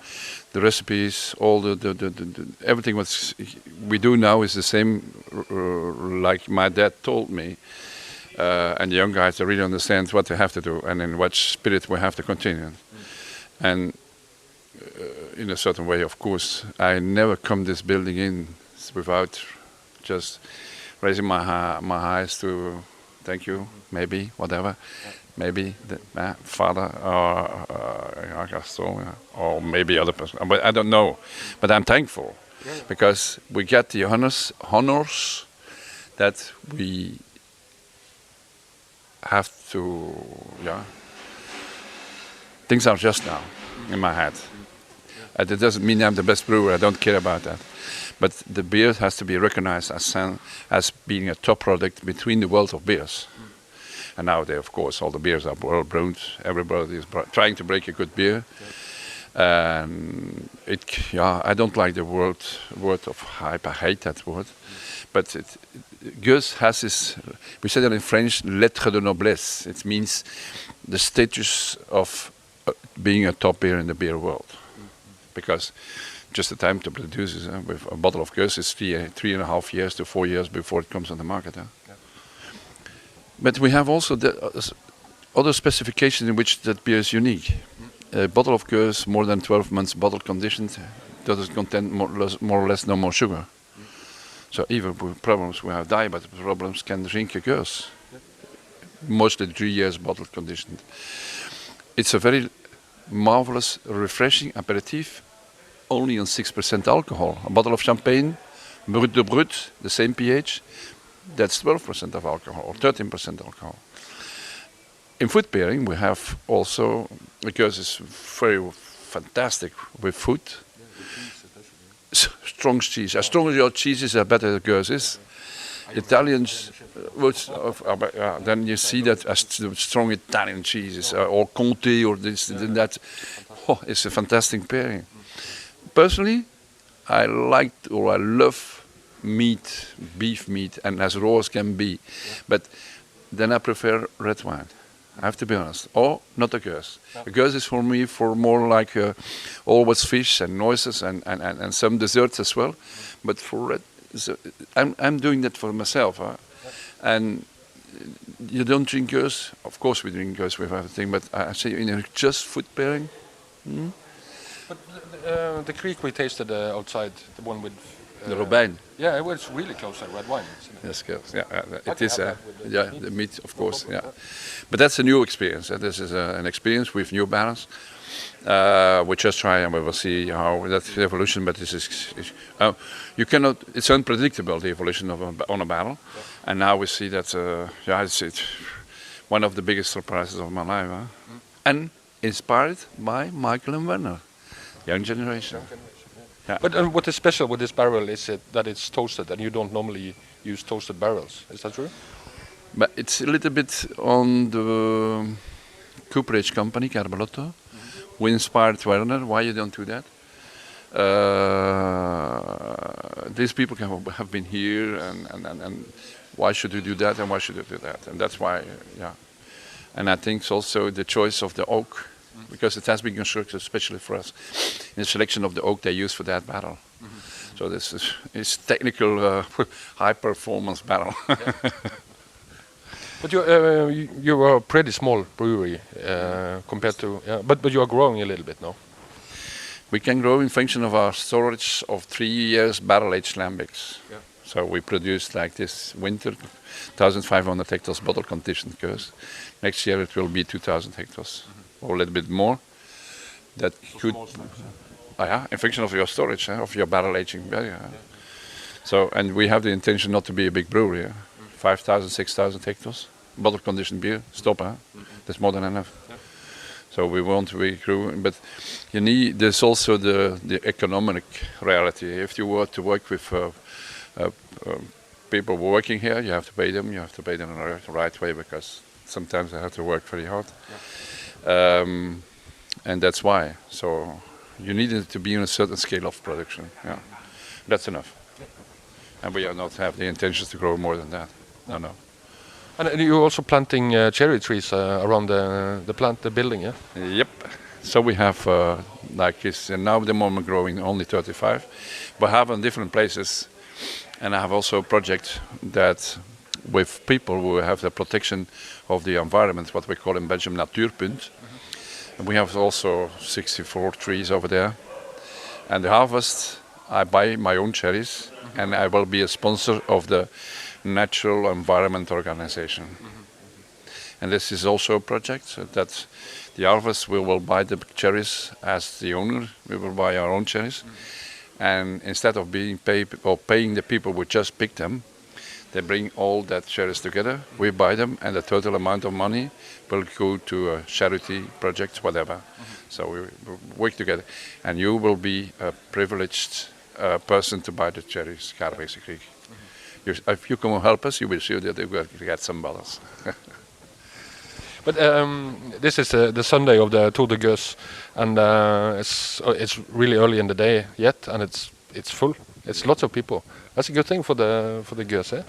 the recipes, all the everything what we do now is the same like my dad told me. And the young guys, they really understand what they have to do and in what spirit we have to continue. And in a certain way, of course, I never come this building in without just raising my eyes to thank you, maybe, whatever. Maybe the father or Carlsson or maybe other person. But I don't know. But I'm thankful because we get the honors that we have to, things are just now in my head. And it doesn't mean I'm the best brewer, I don't care about that. But the beer has to be recognized as being a top product between the world of beers. And nowadays, of course, all the beers are well brewed. Everybody is trying to break a good beer. I don't like the word of hype, I hate that word. But Gus has this, we say that in French, lettre de noblesse. It means the status of being a top beer in the beer world. Because just the time to produce it, with a bottle of Gus is 3.5 years to 4 years before it comes on the market. But we have also the other specifications in which that beer is unique. A bottle of Gus, more than 12 months bottle conditioned, doesn't contain more or less no more sugar. So even with problems, we have diabetes problems, can drink a Gus. Mostly 3 years bottle conditioned. It's a very marvelous, refreshing aperitif, only on 6% alcohol. A bottle of champagne, Brut de Brut, the same pH, that's 12% of alcohol, or 13% alcohol. In food pairing, we have also, because it's very fantastic with food, strong cheese. As strong as your cheese is, the better the Gus is. Italians, then you see that as strong Italian cheeses, or Conte, or this and that. It's a fantastic pairing. Personally, I love meat, beef meat, and as raw as can be. But then I prefer red wine. I have to be honest. Or not a Gus. A Gus is for me for more like always fish and noises and some desserts as well. But for red, I'm doing that for myself. And you don't drink Gus? Of of course we drink goes with everything, but I say in a just food pairing.
But the creek we tasted outside, the one with...
The Robijn.
Yeah, it was really close to red wine.
Yes, it is. The meat, of course. Yeah, but that's a new experience. This is an experience with new barrels. We just try and we will see how that's the evolution. But this is you cannot. It's unpredictable, the evolution on a barrel. Yeah. And now we see that. It's one of the biggest surprises of my life, and inspired by Michael and Werner, young generation. Yeah.
But what is special with this barrel is that it's toasted, and you don't normally use toasted barrels. Is that true?
But it's a little bit on the cooperage company, Carbelotto, who inspired Werner. Why you don't do that? These people have been here, and why should you do that, and why should you do that? And that's why, And I think it's also the choice of the oak, because it has been constructed especially for us in the selection of the oak they use for that barrel. So this is technical high performance barrel. But
you are a pretty small brewery compared to, but you are growing a little bit now.
We can grow in function of our storage of 3 years barrel aged lambics. Yeah. So we produce like this winter 1,500 hectares bottle conditioned goes. Next year it will be 2,000 hectares. Or a little bit more. That could, in function of your storage, of your barrel aging. So, and we have the intention not to be a big brewery. 5,000, 6,000 hectares, bottle conditioned beer. Stop, that's more than enough. So we want to be growing, but you need. There's also the economic reality. If you were to work with people working here, you have to pay them. You have to pay them in the right way, because sometimes they have to work very hard. And that's why. So you need it to be on a certain scale of production. Yeah, that's enough. And we are not have the intentions to grow more than that. No.
And you're also planting cherry trees around the building, yeah?
Yep. So we have like this, and now at the moment growing only 35. We have on different places, and I have also a project that with people who have the protection of the environment, what we call in Belgium Natuurpunt. And we have also 64 trees over there. And the harvest, I buy my own cherries, and I will be a sponsor of the Natural Environment Organization. And this is also a project that the harvest we will buy the cherries as the owner. We will buy our own cherries, and instead of being paying the people who just pick them, they bring all that cherries together. We buy them, and the total amount of money will go to a charity project, whatever. So we work together, and you will be a privileged person to buy the cherries, basically. If you come and help us, you will see that you will get some bottles.
But this is the Sunday of the Tour de Gueux, and it's really early in the day yet, and it's full. It's lots of people. That's a good thing for the Gueux, eh?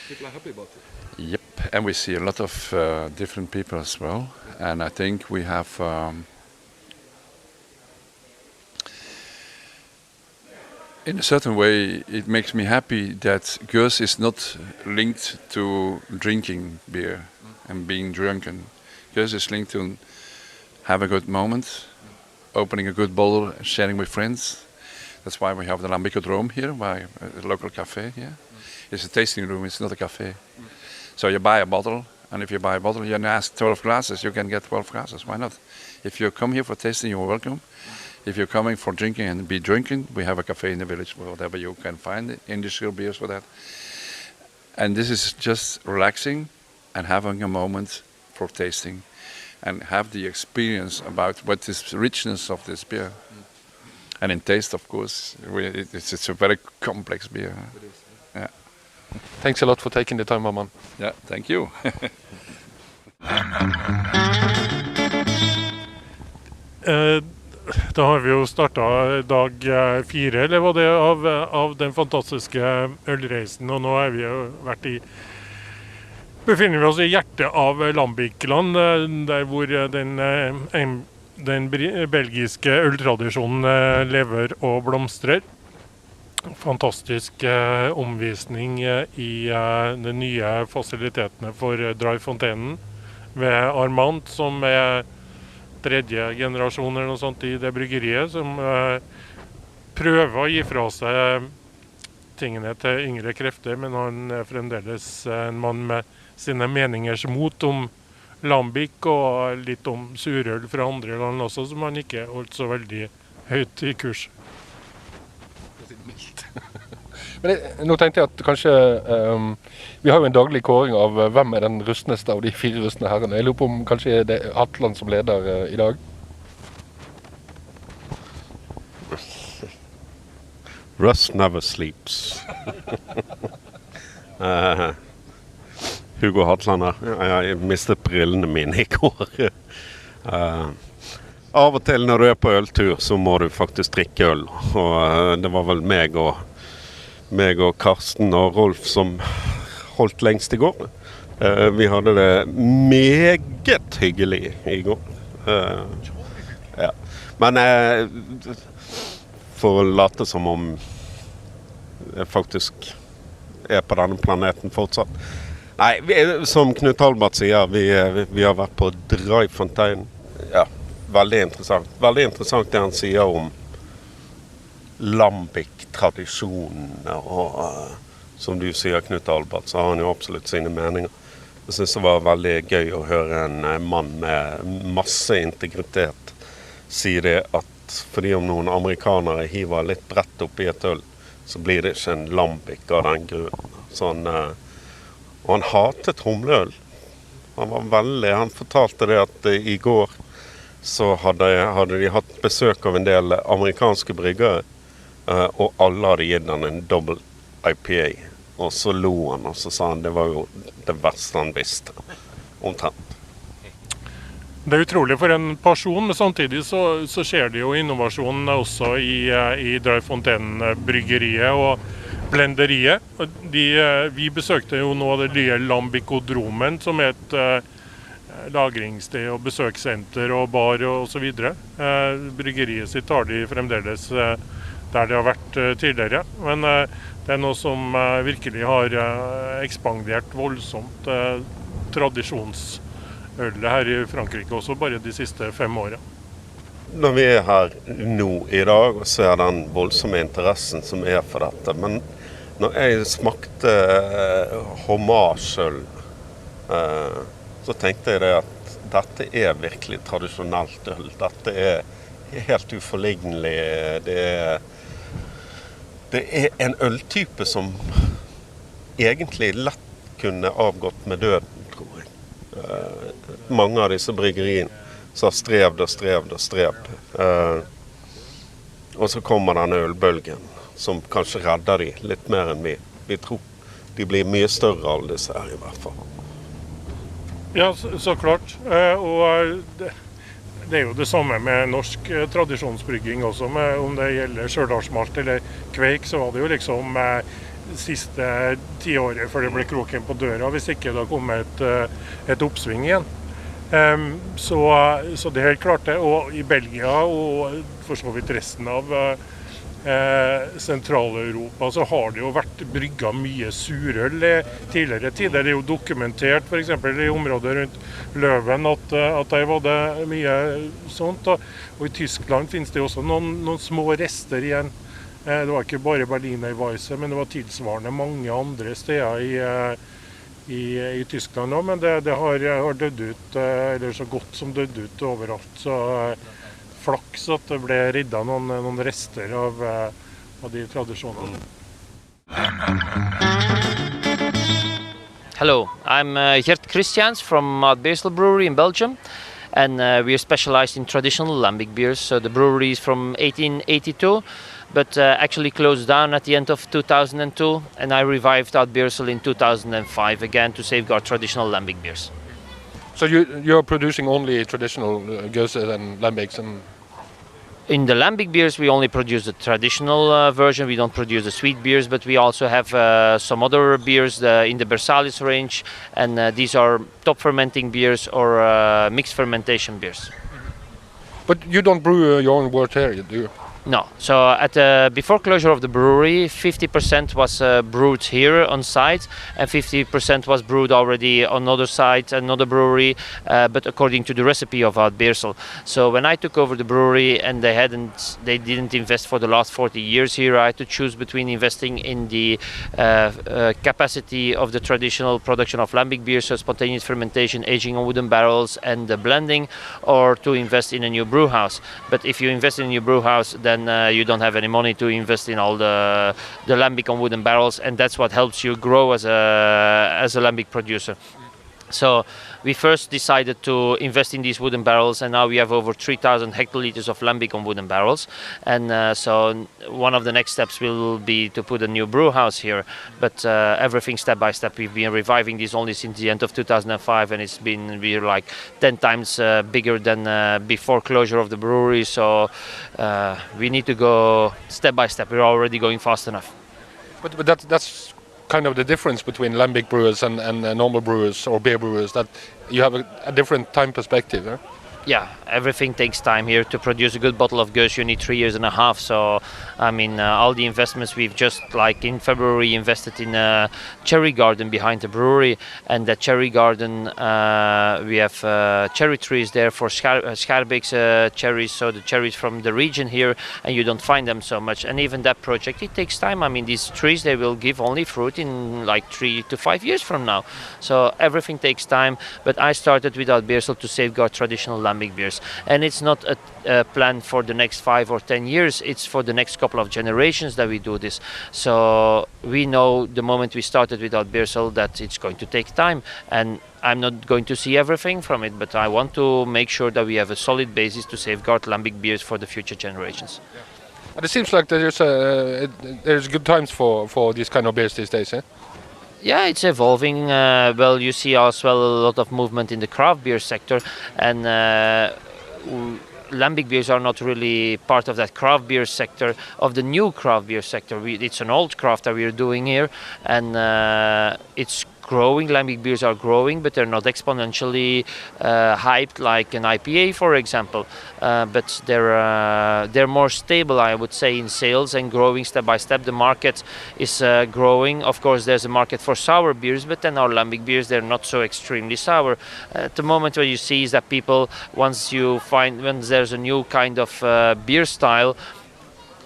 People are happy about it.
Yep, and we see a lot of different people as well, and I think we have. In a certain way, it makes me happy that Gueux is not linked to drinking beer and being drunken. Gueux is linked to have a good moment, opening a good bottle, sharing with friends. That's why we have the Lambikodroom here, by a local cafe here. It's a tasting room, it's not a cafe. So you buy a bottle, and if you buy a bottle, you ask 12 glasses, you can get 12 glasses. Why not? If you come here for tasting, you're welcome. If you're coming for drinking and be drinking, we have a cafe in the village, whatever you can find, industrial beers for that. And this is just relaxing and having a moment for tasting and have the experience about what is the richness of this beer. And in taste, of course, it's a very complex beer. It is, yeah.
Thanks a lot for taking the time, Aramand.
Yeah, thank you.
Da har vi jo startet dag 4, eller var det av den fantastiske ølreisen, og nå er vi jo befinner vi oss i hjertet av Lambikkland, der hvor den belgiske øltradisjonen lever og blomstrer. fantastisk omvisning i de nye fasilitetene for Dry Fontenen ved Aramand, som tredje generasjon eller noe sånt i det bryggeriet, som prøver å gi fra seg tingene til yngre krefter, men han fremdeles en mann med sine meningers mot om lambic og litt om surøl fra andre land også, som han ikke holdt så veldig høyt i kurs.
Men nå tenkte jeg at kanskje vi har jo en daglig kåring av hvem den rustneste av de 4 rustne herrene. Jeg lurer på om kanskje det er Hatland som leder i dag?
Rust never sleeps. Hugo Hatland her. Jeg mistet brillene mine i går. Av og til når du på øltur, så må du faktisk drikke øl. Og det var vel meg og Carsten og Rolf som holdt lengst i går. Vi hadde det meget hyggelig i går. Ja. Men for å late som om jeg faktisk på denne planeten fortsatt. Nei, som Knut sier, vi har vært på Dry Fontenen. Ja, veldig interessant. Veldig interessant det han sier om lambic-tradisjonen, og som du sier, Knut så har han jo absolutt sine meninger. Jeg synes det var veldig gøy å høre en mann med masse integritet si det at fordi om noen amerikanere hiver litt brett opp i et øl, så blir det ikke en lambic av den grunnen. Sånn, og han hatet humleøl. Han fortalte det at i går så hadde de hatt besøk av en del amerikanske bryggere, og alle hadde gitt han en double IPA. Og så lo han, og så sa han det var jo det verste han visste. Omtrent.
Det er utrolig for en person, men samtidig så skjer det jo innovasjon også i Dry Fontenen-bryggeriet og blenderiet. Vi besøkte jo nå det nye Lambikodromen, som er et lagringssted og besøkssenter og bar og så videre. Bryggeriet sitt har de fremdeles der det har vært tidligere, men det er noe som virkelig har ekspandert voldsomt tradisjonsølet her i Frankrike også, bare de siste 5 årene.
Når vi her nå i dag og ser den voldsomme interessen som for dette, men når jeg smakte hommage-øl, så tenkte jeg det at dette virkelig tradisjonelt øl. Dette helt uforlignelig. Det en øltype som egentlig lett kunne avgått med døden, tror jeg. Mange av disse bryggeriene så har strevd. Og så kommer denne ølbølgen, som kanskje redder de litt mer enn vi tror. De blir mye større alle disse her i hvert fall.
Ja, så klart. Og det er jo det samme med norsk tradisjonsbrygging også, om det gjelder sørdalsmalt eller kveik, så var det jo liksom siste 10 året før det ble kroken på døra, hvis ikke det har kommet et oppsving igjen. Så det er helt klart det, og i Belgia og for så vidt resten av Sentral-Europa så har det jo vært brygga mye surøl tidligere tider. Det er jo dokumentert for eksempel i området rundt Løven at der var det mye sånt. Og i Tyskland finnes det også noen små rester igjen. Det var ikke bare Berliner Weisse, men det var tilsvarende mange andre steder i Tyskland nå. Men det har dødd ut, eller så godt som dødd ut overalt. Så flaks at det ble ridda noen rester av de tradisjonene.
Hello, I'm Gert Kristiaens from Beersel brewery in Belgium, and we are specialized in traditional lambic beers. So the brewery is from 1882, but actually closed down at the end of 2002, and I revived Beersel in 2005 again to safeguard traditional lambic beers.
So you're producing only traditional goses and lambics?
In the lambic beers, we only produce the traditional version. We don't produce the sweet beers, but we also have some other beers in the Berthelsen range, and these are top fermenting beers or mixed fermentation beers.
But you don't brew your own wort here, do you?
No. So before closure of the brewery, 50% was brewed here on site, and 50% was brewed already on another site, another brewery, but according to the recipe of Beersel. So when I took over the brewery and they didn't invest for the last 40 years here, I had to choose between investing in the capacity of the traditional production of lambic beer, so spontaneous fermentation, aging on wooden barrels, and the blending, or to invest in a new brew house. But if you invest in a new brew house, then you don't have any money to invest in all the lambic on wooden barrels, and that's what helps you grow as a lambic producer. So we first decided to invest in these wooden barrels, and now we have over 3,000 hectoliters of lambic on wooden barrels. And so one of the next steps will be to put a new brew house here. But everything step by step. We've been reviving this only since the end of 2005, and we're like 10 times bigger than before closure of the brewery. So we need to go step by step. We're already going fast enough.
But that's kind of the difference between lambic brewers and normal brewers or beer brewers, that you have a different time perspective. Huh?
Yeah, everything takes time here. To produce a good bottle of Gush, you need 3.5 years. So, I mean, all the investments we've just, like in February, invested in a cherry garden behind the brewery. And that cherry garden, we have cherry trees there for Schaerbeek's cherries, so the cherries from the region here, and you don't find them so much. And even that project, it takes time. I mean, these trees, they will give only fruit in like 3 to 5 years from now. So everything takes time. But I started without Beersel to safeguard traditional lambic beers, and it's not a plan for the next 5 or 10 years. It's for the next couple of generations that we do this. So we know the moment we started without Beersel that it's going to take time, and I'm not going to see everything from it, but I want to make sure that we have a solid basis to safeguard lambic beers for the future generations.
Yeah. And it seems like there's good times for these kind of beers these days, eh?
Yeah, it's evolving. Well, you see as well a lot of movement in the craft beer sector, and lambic beers are not really part of that craft beer sector, of the new craft beer sector. It's an old craft that we're doing here, and it's growing. Lambic beers are growing, but they're not exponentially hyped like an IPA, for example. But they're more stable, I would say, in sales and growing step by step. The market is growing. Of course, there's a market for sour beers, but then our lambic beers, they're not so extremely sour. At the moment, what you see is that people, once there's a new kind of beer style,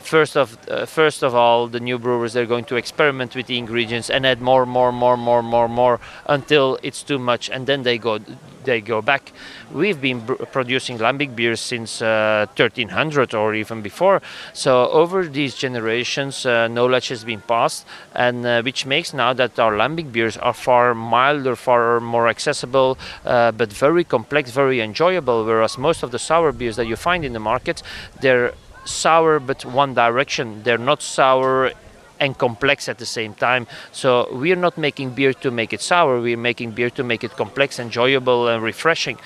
First of all, the new brewers, they're going to experiment with the ingredients and add more until it's too much, and then they go back. We've been producing lambic beers since 1300 or even before. So over these generations, knowledge has been passed, and which makes now that our lambic beers are far milder, far more accessible, but very complex, very enjoyable. Whereas most of the sour beers that you find in the market, they're sour but one direction. They're not sour and complex at the same time. So we're not making beer to make it sour. We're making beer to make it complex, enjoyable, and refreshing.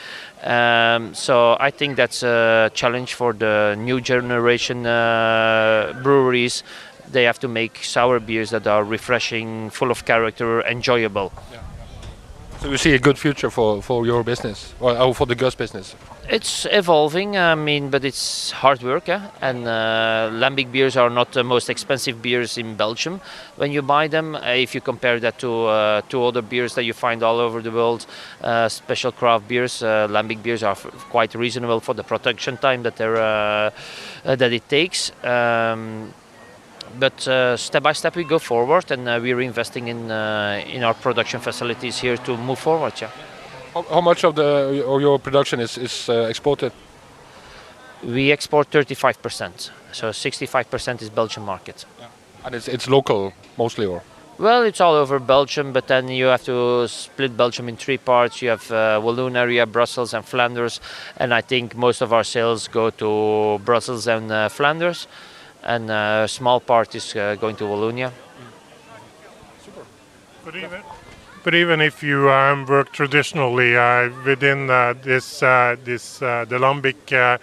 So I think that's a challenge for the new generation breweries. They have to make sour beers that are refreshing, full of character, enjoyable.
Yeah. So you see a good future for your business, or for the Gush business?
It's evolving, I mean, but it's hard work, and lambic beers are not the most expensive beers in Belgium when you buy them. If you compare that to other beers that you find all over the world, special craft beers, lambic beers are quite reasonable for the production time that it takes. But step by step we go forward, and we're investing in our production facilities here to move forward. Yeah.
How much of your production is exported?
We export 35%, so 65% is Belgian market.
Yeah. And it's local mostly, or?
Well, it's all over Belgium, but then you have to split Belgium in 3 parts. You have Walloon area, Brussels and Flanders, and I think most of our sales go to Brussels and Flanders, and a small part is going to Wallonia.
Super. But even if you work traditionally within the lambic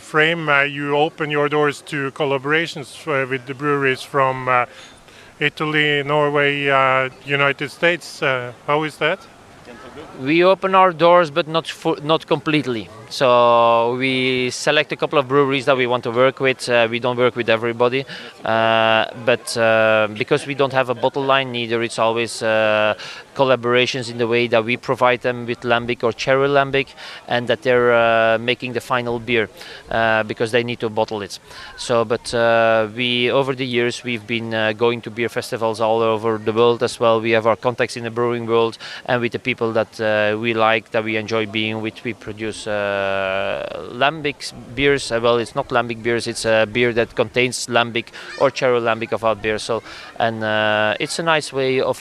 frame, you open your doors to collaborations with the breweries from Italy, Norway, United States. How is that?
We open our doors, but not completely. So we select a couple of breweries that we want to work with. We don't work with everybody, but because we don't have a bottle line, neither it's always collaborations in the way that we provide them with lambic or cherry lambic, and that they're making the final beer because they need to bottle it. So, but we over the years we've been going to beer festivals all over the world as well. We have our contacts in the brewing world and with the people that we like, that we enjoy being with. We produce lambic beers. Well, it's not lambic beers. It's a beer that contains lambic or cherry lambic of our Beersel, and it's a nice way of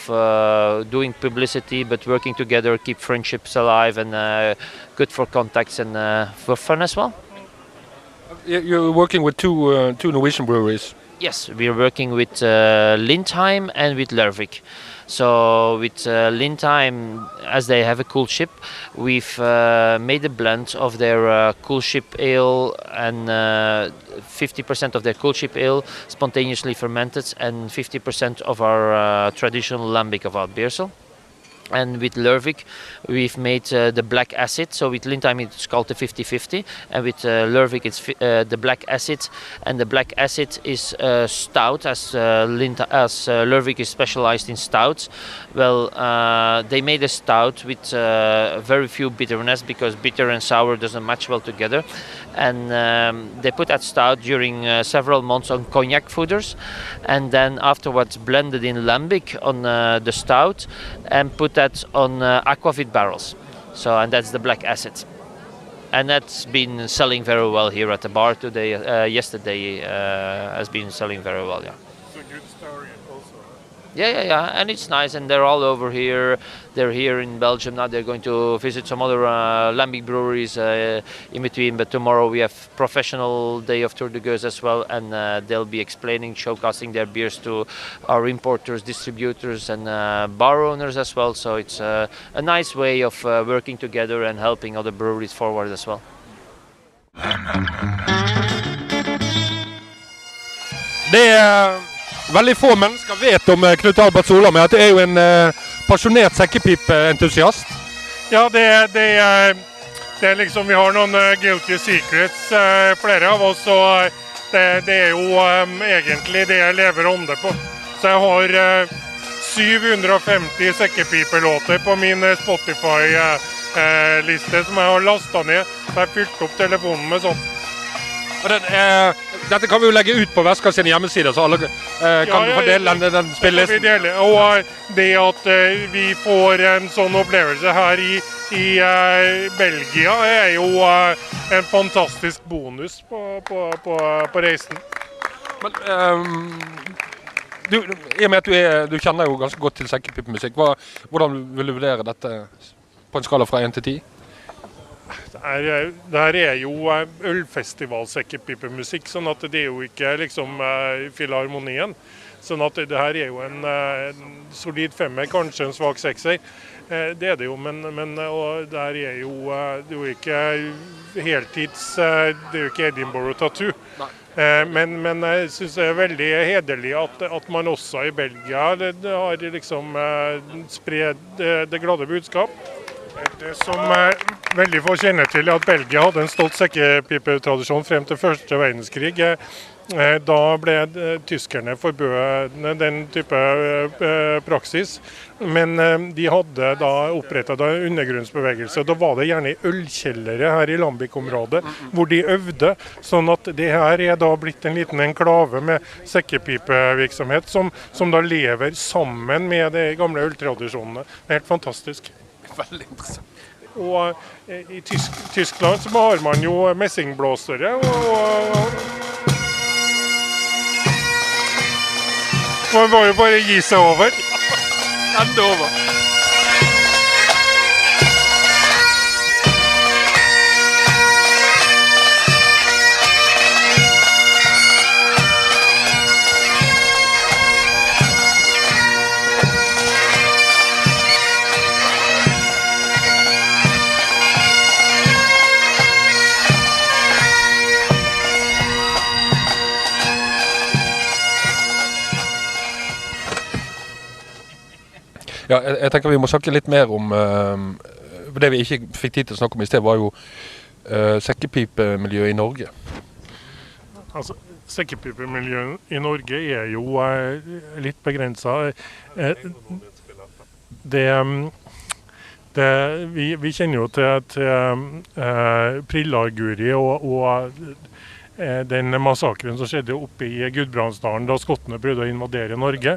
doing publicity, but working together, keep friendships alive, and good for contacts and for fun as well.
You're working with two Norwegian breweries.
Yes, we're working with Lindheim and with Lervik. So with Lindheim, as they have a cool ship, we've made a blend of their cool ship ale, and 50% of their cool ship ale spontaneously fermented, and 50% of our traditional lambic of our Beersel. And with Lervik, we've made the black acid. So with Lindheim, it's called the 50-50, and with Lervik, it's the black acid. And the black acid is stout, as Lervik is specialized in stouts. Well, they made a stout with very few bitterness, because bitter and sour doesn't match well together. And they put that stout during several months on cognac foeders, and then afterwards blended in lambic on the stout, and put that on aquavit barrels. So, and that's the black acid, and that's been selling very well here at the bar today. Yesterday has been selling very well. Yeah.
It's a good story also.
Yeah, and it's nice, and they're all over here. They're here in Belgium now. They're going to visit some other lambic breweries in between. But tomorrow we have professional day of Tour de Gueuse as well, and they'll be explaining, showcasing their beers to our importers, distributors, and bar owners as well. So it's a nice way of working together and helping other breweries forward as well.
Veldig få mennesker vet om Knut Albert Solem, at det er jo en passionert sekkepipeentusiast.
Ja, det er liksom, vi har noen guilty secrets, flere av oss, og det er jo egentlig det jeg lever ånde på. Så jeg har 750 sekkepipelåter på min Spotify-liste som jeg har lastet ned. Så jeg har fylt opp telefonen med sånn.
Dette kan vi jo legge ut på Vestkast sine hjemmesider, så alle kan fordele den spillelisten.
Og det at vi får en sånn opplevelse her i Belgia er jo en fantastisk bonus på reisen.
Men i og med at du kjenner jo ganske godt til sekkepipemusikk, hvordan vil du vurdere dette på en skala fra 1 til 10?
Det her er jo ølfestivalsekkepipemusikk, sånn at det er jo ikke liksom filharmonien. Sånn at det her er jo en solid 5-er, kanskje en svak 6-er. Det er det jo, men og der er jo, det er jo ikke heltids, det er jo ikke Edinburgh Tattoo. Men jeg synes det er veldig hederlig at man også i Belgia har liksom spred det glade budskap. Det som veldig få kjenner til er at Belgia hadde en stolt sekkepipetradisjon frem til første verdenskrig. Da ble tyskerne forbød den type praksis, men de hadde da opprettet en undergrunnsbevegelse. Da var det gjerne ølkjellere her i Lambic-området, hvor de øvde, sånn at det her er da blitt en liten enklave med sekkepipevirksomhet, som da lever sammen med de gamle øltradisjonene. Det er helt fantastisk.
Veldig interessant.
Og i Tyskland så har man jo messingblåsere, og man må jo bare gi seg over.
Enda over. Ja, jeg tenker vi må snakke litt mer om det vi ikke fikk tid til å snakke om i sted, var jo sekkepipemiljøet i Norge?
Altså, sekkepipemiljøet i Norge er jo litt begrenset. Vi kjenner jo til Prillarguri og den massakren som skjedde oppe i Gudbrandsdalen da skottene prøvde å invadere Norge.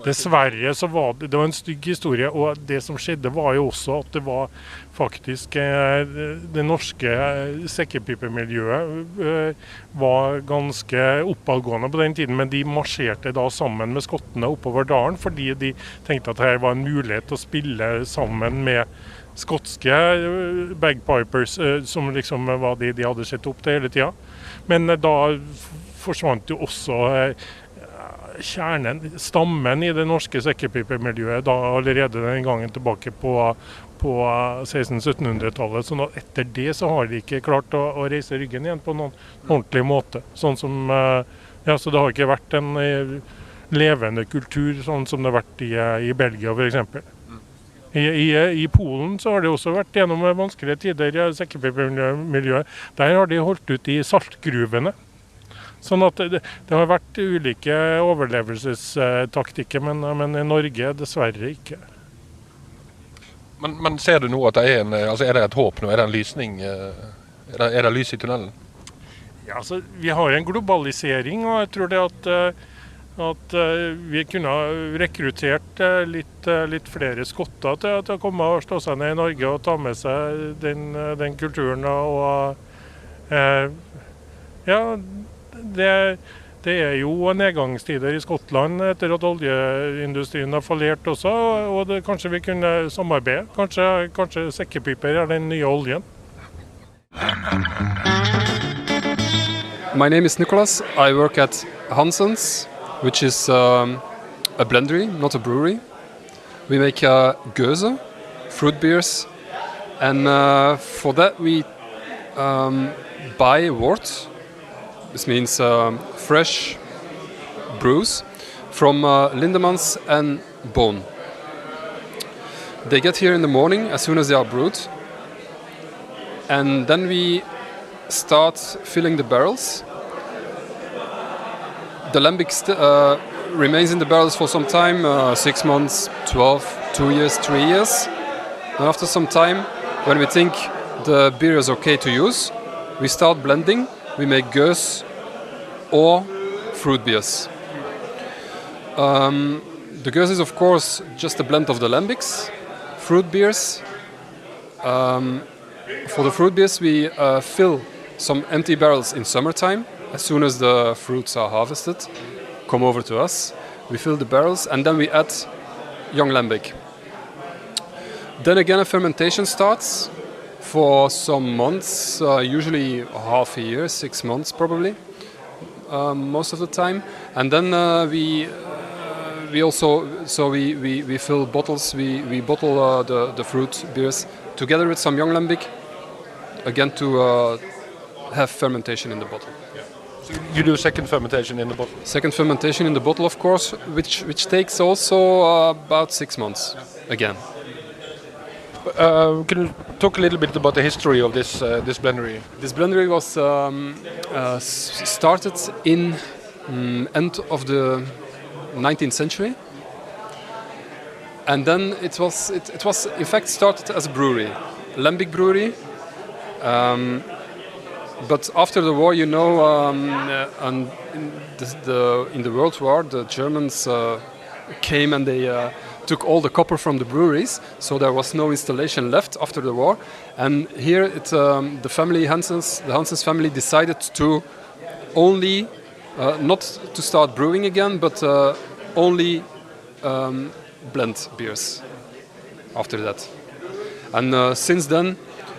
Dessverre så var det var en stygg historie, og det som skjedde var jo også at det var faktisk det norske sekkepipemiljøet var ganske oppadgående på den tiden, men de marsjerte da sammen med skottene oppover dalen, fordi de tenkte at her var en mulighet til å spille sammen med skotske bagpipers, som liksom var de hadde sett opp til hele tida. Men da forsvant jo også stammen i det norske sekkepipemiljøet da allerede den gangen tilbake på 1600-1700-tallet. Så etter det så har de ikke klart å reise ryggen igjen på noen ordentlig måte. Sånn som, så det har ikke vært en levende kultur sånn som det har vært i Belgia for eksempel. I Polen så har det også vært gjennom vanskelige tider i sekkepipemiljøet. Der har de holdt ut i saltgruvene. Sånn at det har vært ulike overlevelsestaktikker, men i Norge dessverre ikke.
Men ser du nå at det er det et håp nå? Er det en lysning? Er det lys i tunnelen?
Ja, altså, vi har en globalisering, og jeg tror det at vi kunne ha rekruttert litt flere skotter til å komme og slå seg ned i Norge og ta med seg den kulturen. Det er jo nedgangstider i Skottland etter at oljeindustrien har fallert også, og kanskje vi kunne samarbeide. Kanskje sekkepiper er den nye oljen.
My name is Nicholas. I work at Hansen's, which is a blendery, not a brewery. We make geuze, fruit beers, and for that we buy wort. This means fresh brews from Lindemans and Boon. They get here in the morning as soon as they are brewed, and then we start filling the barrels. The lambic remains in the barrels for some time, 6 months, 12, 2 years, 3 years. And after some time, when we think the beer is okay to use, we start blending. We make geuze or fruit beers. The geuze is of course just a blend of the lambics. Fruit beers. For the fruit beers we fill some empty barrels in summertime. As soon as the fruits are harvested, come over to us. We fill the barrels and then we add young lambic. Then again a fermentation starts for some months, usually half a year, 6 months probably, most of the time. And then we fill bottles. We bottle the fruit beers together with some young lambic, again to have fermentation in the bottle.
So you do second fermentation in the bottle?
Second fermentation in the bottle, of course, which takes also about 6 months again.
Can you talk a little bit about the history of this blendery?
This blendery was started in end of the 19th century, and then it was in fact started as a brewery, lambic brewery. But after the war, you know, and in the World War, the Germans came and they took all the copper from the breweries, so there was no installation left after the war. And here, the family the Hansens family decided to only not to start brewing again, but only blend beers after that. And since then,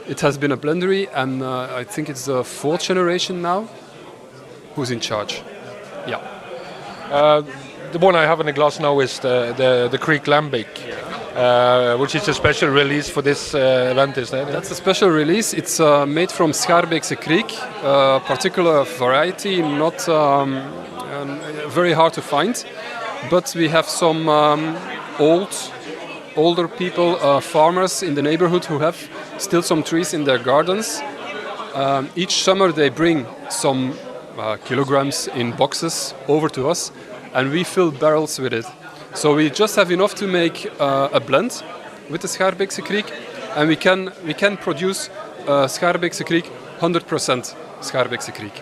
it has been a blendery, and I think it's the 4th generation now who's in charge. Yeah.
The one I have in the glass now is the Creek Lambic, which is a special release for this event, isn't it?
That's a special release. It's made from Schaarbeekse Creek, a particular variety, not very hard to find. But we have some older people, farmers in the neighborhood who have still some trees in their gardens, Each summer they bring some kilograms in boxes over to us, and we fill barrels with it. So we just have enough to make a blend with the Schaerbeekse Kriek, and we can produce Schaerbeekse Kriek 100% Schaerbeekse Kriek.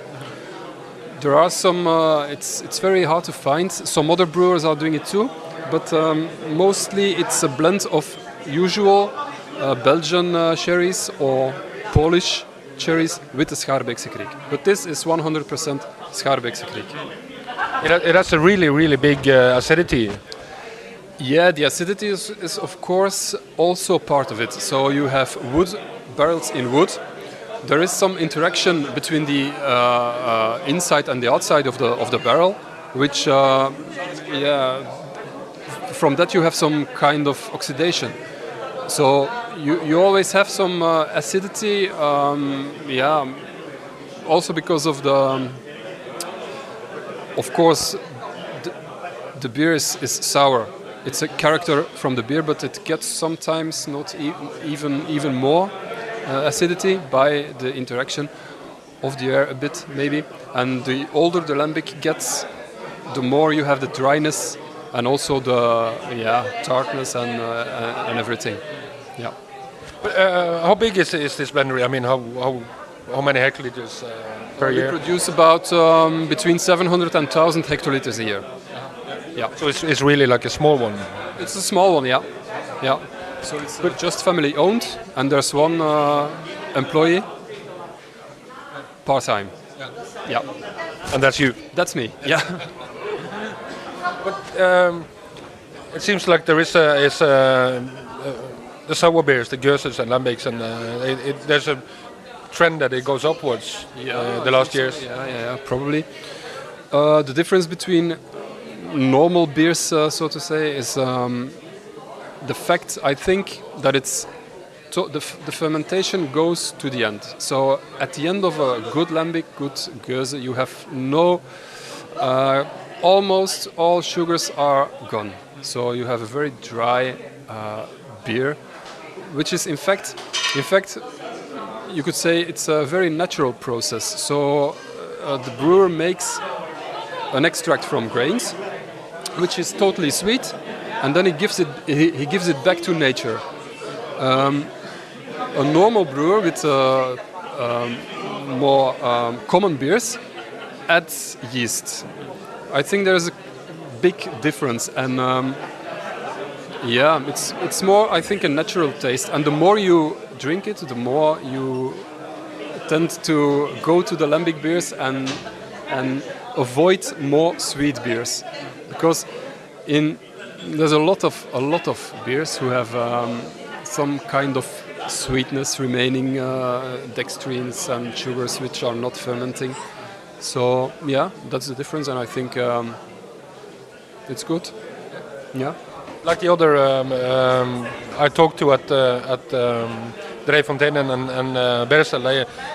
There are some. It's very hard to find. Some other brewers are doing it too, but mostly it's a blend of usual Belgian cherries or Polish cherries with the Schaerbeekse Kriek. But this is 100% Schaerbeekse Kriek.
It has a really, really big acidity.
Yeah, the acidity is of course also part of it. So you have wood, barrels in wood. There is some interaction between the inside and the outside of the barrel, which from that you have some kind of oxidation. So you always have some acidity, also because of the, of course, the beer is sour. It's a character from the beer, but it gets sometimes not even more acidity by the interaction of the air a bit, maybe. And the older the lambic gets, the more you have the dryness and also the tartness and everything. Yeah.
But, how big is this blendery? I mean, how many hectoliters per year?
We produce about between 700 and 1,000 hectoliters a year. Yeah.
So it's really like a small one.
It's a small one, yeah. So it's just family owned, and there's one employee part-time. Yeah.
And that's you?
That's me. Yeah.
But it seems like there is the sour beers, the Geuses and lambics, and there's a trend that it goes upwards the last years.
Yeah, probably. The difference between normal beers, so to say, is the fact, I think, that it's the fermentation goes to the end. So at the end of a good lambic, good Geuse, you have almost all sugars are gone. So you have a very dry beer, which is in fact, you could say it's a very natural process. So the brewer makes an extract from grains, which is totally sweet, and then he gives it back to nature. A normal brewer with more common beers adds yeast. I think there's a big difference, and it's more, I think, a natural taste. And the more you drink it, the more you tend to go to the lambic beers and avoid more sweet beers, because there's a lot of beers who have some kind of sweetness remaining, dextrins and sugars which are not fermenting. So that's the difference, and I think it's good. Yeah.
Like the other I talked to at Drijfontein and Beersel,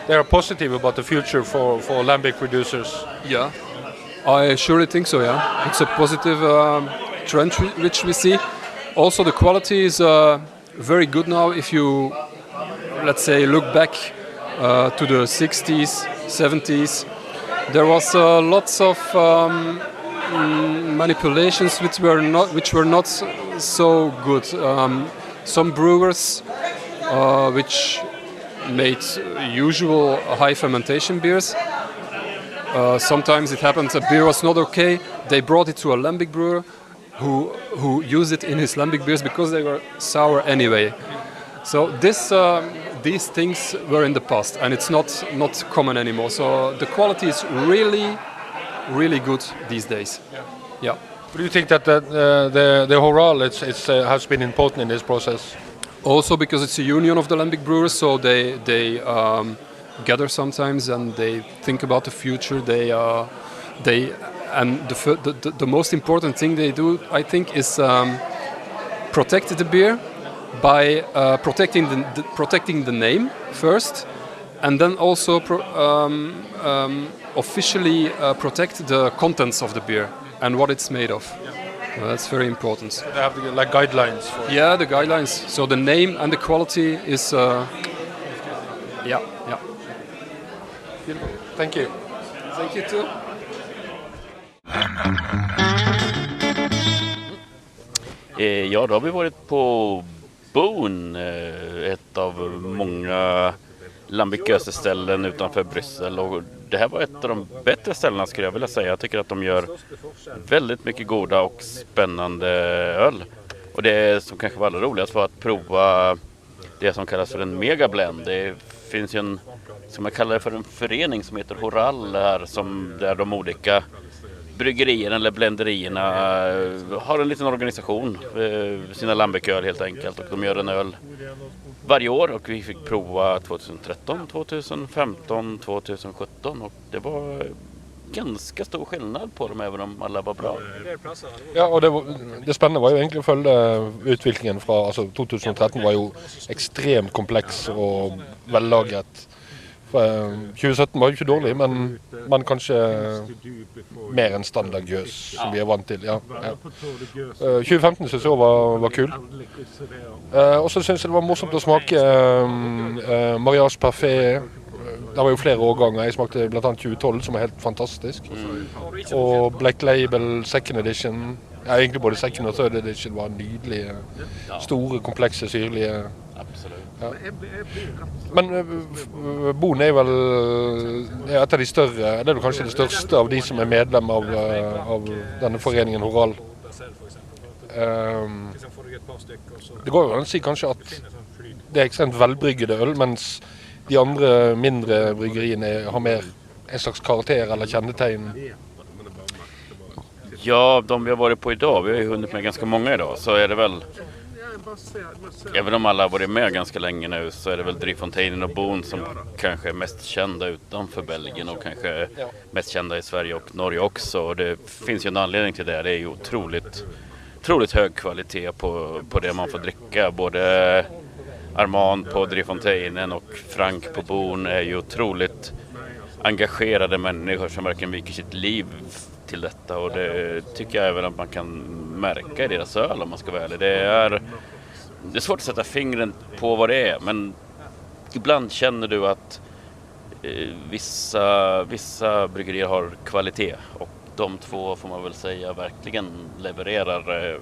they are positive about the future for lambic producers.
Yeah, I surely think so. Yeah, it's a positive trend which we see. Also, the quality is very good now. If you, let's say, look back to the 60s, 70s, there was lots of manipulations which were not so good. Some brewers which made usual high fermentation beers. Sometimes it happened a beer was not okay. They brought it to a lambic brewer who used it in his lambic beers because they were sour anyway. So these things were in the past, and it's not common anymore. So the quality is really good these days. Yeah.
Do you think that the Horal has been important in this process?
Also because it's a union of the lambic brewers, so they gather sometimes and they think about the future. The most important thing they do, I think, is protect the beer by protecting the name first, and then also officially protect the contents of the beer and what it's made of. That's very important.
So they have like guidelines.
Yeah, the guidelines. So the name and the quality is.
Thank you.
Thank you too.
Ja, då har vi varit på Boon, ett av många lambiköseställen utanför Bryssel, och det här var ett av de bättre ställena skulle jag vilja säga. Jag tycker att de gör väldigt mycket goda och spännande öl, och det som kanske var allra roligast var att prova det som kallas för en megablend. Det finns ju en, som jag kallar det för, en förening som heter Horal här, där de olika bryggerierna eller blenderierna har en liten organisation, sina lambiköl helt enkelt, och de gör en öl varje år, och vi fick prova 2013, 2015, 2017, och det var ganska stor skillnad på dem även om alla var bra.
Ja, och det spännande var ju egentligen att följa utvecklingen från, alltså 2013 var ju extremt komplex och vällaget. 2017 var ju inte dårlig, men man kanske mer en standardgös som vi är vant till. Ja. 2015 synes jag var kul. Och så synes jag det var morsomt att smaka Mariage Parfait. Det var ju flera årgångar. Jag smakade bland annat 2012 som är helt fantastisk. Och Black Label Second Edition. Ja, egentligen både Second och Third Edition var nydliga. Stora, komplexa, syrliga.
Absolut.
Ja. Men Boon är väl ett av de större, det är kanske det största av de som är medlem av den föreningen Horal. Det går ju att säga kanske att det är extremt välbryggade öl, men de andra mindre bryggerierna har mer en slags karaktär eller kännetecken.
Ja, de vi har varit på idag, vi har ju hunnit med ganska många idag, så är det väl, även om alla har varit med ganska länge nu, så är det väl Driefonteinen och Boon som kanske är mest kända utanför Belgien och kanske mest kända i Sverige och Norge också. Och det finns ju en anledning till det. Det är ju otroligt hög kvalitet på det man får dricka. Både Aramand på Driefonteinen och Frank på Boon är ju otroligt engagerade människor som verkligen viker sitt liv till detta, och det tycker jag även att man kan märka i deras öl om man ska vara ärlig. Det är svårt att sätta fingret på vad det är, men ibland känner du att vissa bryggerier har kvalitet, och de två får man väl säga verkligen levererar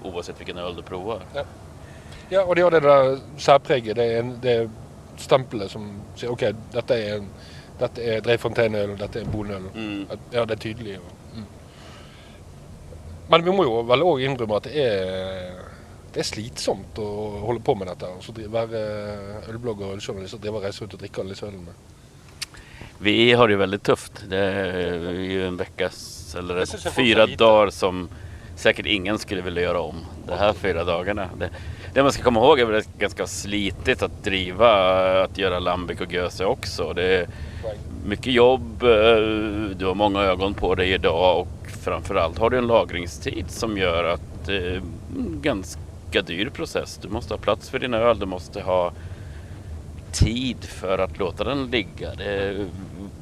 oavsett vilken öl du provar.
Ja, och det har det där särpräget, det är stämplet som säger okej, detta är Driefonteinen, detta är en Boonöl. Ja, det är tydligt. Men vi må ju väl också inrymma att det är slitsomt att hålla på med detta. Så vara ölblogger och öljournalist och driva resa ut och dricka alla ölen med.
Vi har det väldigt tufft. Det är ju en veckas eller 4 dagar som säkert ingen skulle vilja göra om. Det här 4 dagarna. Det man ska komma ihåg är att det är ganska slitigt att driva, att göra lambic och göse också. Det är mycket jobb, du har många ögon på dig idag, och framförallt har du en lagringstid som gör att det är en ganska dyr process. Du måste ha plats för din öl, du måste ha tid för att låta den ligga. Det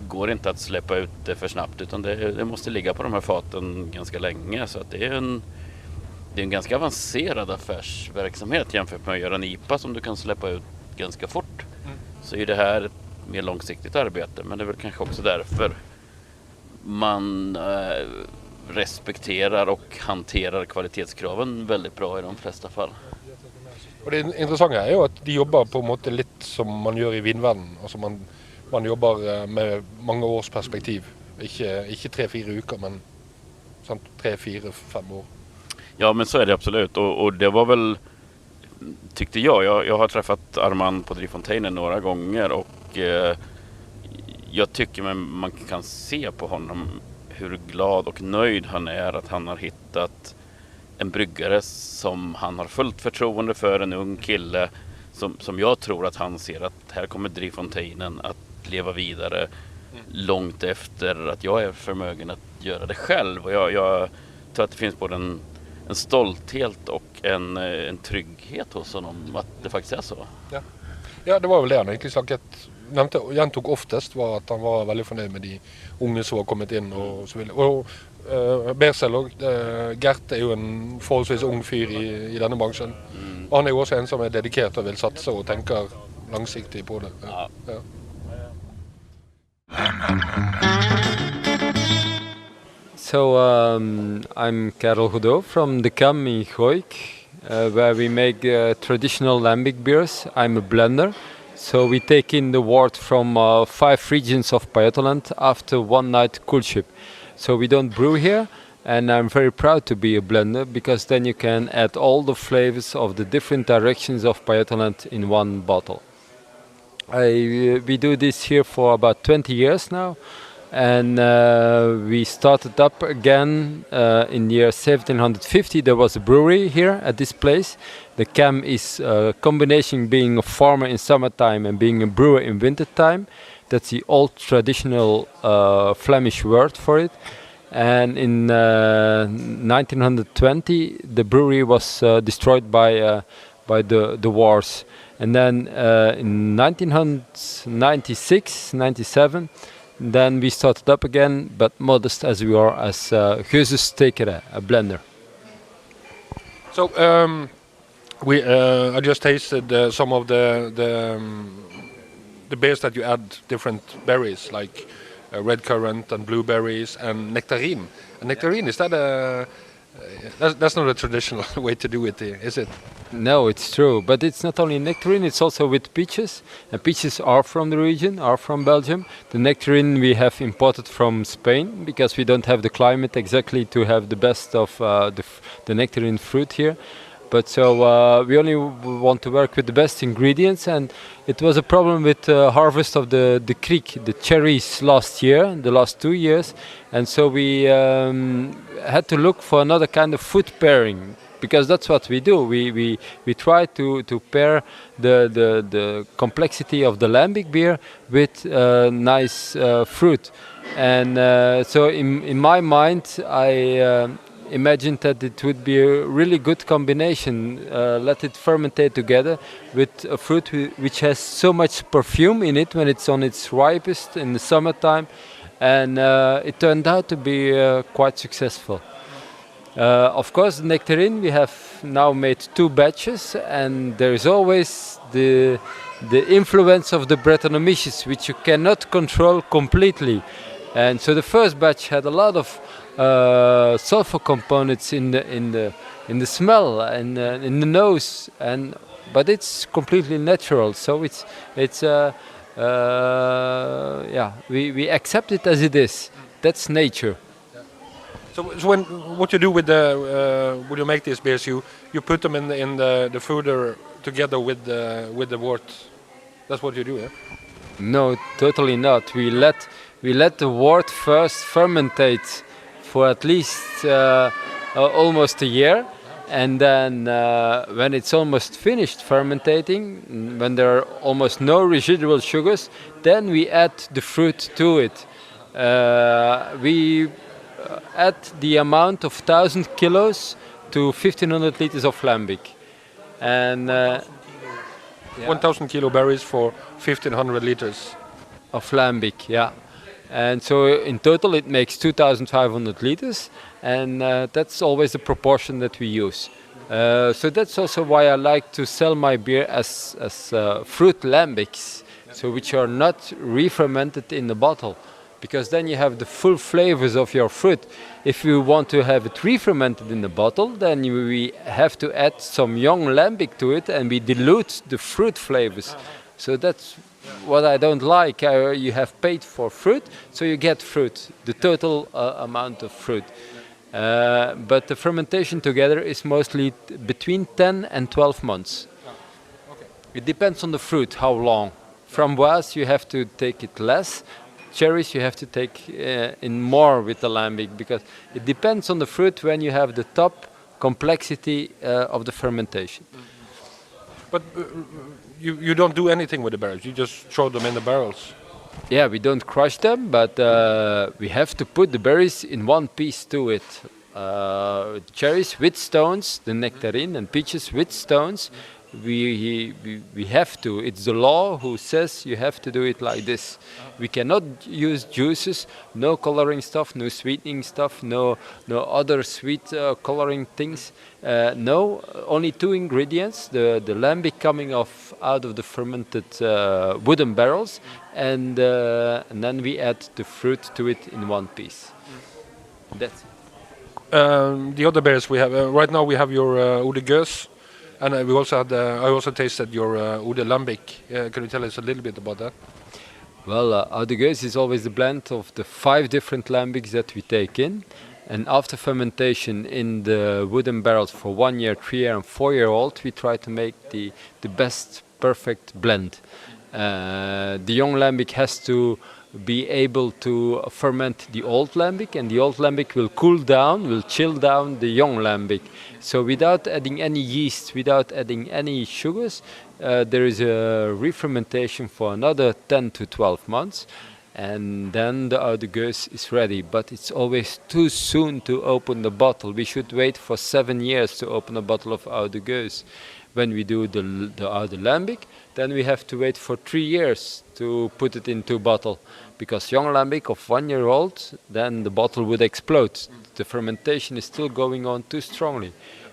går inte att släppa ut det för snabbt, utan det måste ligga på de här faten ganska länge. Så att det är en ganska avancerad affärsverksamhet jämfört med att göra en IPA som du kan släppa ut ganska fort. Så är det här ett mer långsiktigt arbete, men det är väl kanske också därför man respekterar och hanterar kvalitetskraven väldigt bra i de flesta fall.
Och det intressanta är ju att de jobbar på en måte lite som man gör i vinvärlden. Alltså man jobbar med många års perspektiv. Inte 3-4 veckor, men 3-4-5 år. Ja,
men så är det absolut. Och det var väl, tyckte jag har träffat Aramand på Driefonteinen några gånger, och jag tycker man kan se på honom hur glad och nöjd han är att han har hittat en bryggare som han har fullt förtroende för, en ung kille som jag tror att han ser att här kommer Driefonteinen att leva vidare långt efter att jag är förmögen att göra det själv. Och jag tror att det finns både en stolthet och en trygghet hos honom att det faktiskt är så.
Ja, det var väl det han egentligen sagt. Jag tog oftast var att han var väldigt förnöjd med de unga som har kommit in och så vidare. Och Beersel och Gert är ju en förhållsvis ung fyr i denna branschen. Och han är ju också en som är dedikerad och vill satsa och tänka långsiktigt på det. Ja.
So I'm Karel Godot from the Kam in Gooik, where we make traditional lambic beers. I'm a blender. So we take in the wort from 5 regions of Hatland after one night coolship. So we don't brew here, and I'm very proud to be a blender because then you can add all the flavors of the different directions of Hatland in one bottle. We do this here for about 20 years now, and we started up again in the year 1750. There was a brewery here at this place. The Kam is a combination being a farmer in summertime and being a brewer in wintertime. That's the old traditional Flemish word for it. And in 1920, the brewery was destroyed by the wars. And then in 1996, 97, then we started up again, but modest as we are, as Geuze Stekere, a blender.
So I just tasted some of the beers that you add different berries like red currant and blueberries and nectarine. And nectarine, is that that's not a traditional way to do it, is it?
No, it's true, but it's not only nectarine, it's also with peaches. And peaches are from the region, are from Belgium. The nectarine we have imported from Spain because we don't have the climate exactly to have the best of the nectarine fruit here. But so we only want to work with the best ingredients, and it was a problem with harvest of the kriek, the cherries last year, the last 2 years, and so we had to look for another kind of food pairing, because that's what we do. We try to pair the complexity of the lambic beer with nice fruit, and so in my mind I imagined that it would be a really good combination. Let it fermentate together with a fruit which has so much perfume in it when it's on its ripest in the summertime, and it turned out to be quite successful. Of course, the nectarine, we have now made 2 batches, and there is always the influence of the Brettanomyces, which you cannot control completely. And so the first batch had a lot of sulfur components in the smell and in the nose, but it's completely natural. So we accept it as it is. That's nature.
So what you do with when you make these beers, you put them in the fooder together with the wort. That's what you do, yeah?
No, totally not. We let the wort first fermentate for at least almost a year, and then when it's almost finished fermentating, when there are almost no residual sugars, then we add the fruit to it. We add the amount of 1,000 kilos to 1,500 liters of lambic, and
1,000 kilo berries for 1,500 liters
of lambic, yeah. And so in total it makes 2,500 liters, and that's always the proportion that we use. So that's also why I like to sell my beer as fruit lambics, so which are not re-fermented in the bottle, because then you have the full flavors of your fruit. If you want to have it re-fermented in the bottle, then we have to add some young lambic to it, and we dilute the fruit flavors. So that's what I don't like. You have paid for fruit, so you get fruit, the total amount of fruit. But the fermentation together is mostly between 10 and 12 months.
Okay.
It depends on the fruit, how long. Framboise, you have to take it less. Cherries, you have to take in more with the lambic, because it depends on the fruit when you have the top complexity of the fermentation.
But you don't do anything with the berries, you just throw them in the barrels.
Yeah, we don't crush them, but we have to put the berries in one piece to it. Cherries with stones, the nectarine, and peaches with stones. we have to. It's the law who says you have to do it like this. We cannot use juices, no coloring stuff, no sweetening stuff, no other sweet coloring things. No, only 2 ingredients: the lambic coming out of the fermented wooden barrels, and then we add the fruit to it in one piece. That's it.
The other beers we have right now, we have your ukes, and we also had. I also tasted your lambic. Can you tell us a little bit about that?
Well, ukes is always the blend of the 5 different lambics that we take in, and after fermentation in the wooden barrels for 1 year, 3 year, and 4 year old, we try to make the best perfect blend. The young lambic has to be able to ferment the old lambic, and the old lambic will cool down, will chill down the young lambic. So without adding any yeast, without adding any sugars, there is a re-fermentation for another 10 to 12 months, and then the ukes is ready. But it's always too soon to open the bottle. We should wait for 7 years to open a bottle of ukes. When we do the oude lambic, then we have to wait for 3 years to put it into a bottle, because young lambic of 1 year old, then the bottle would explode. The fermentation is still going on too strongly.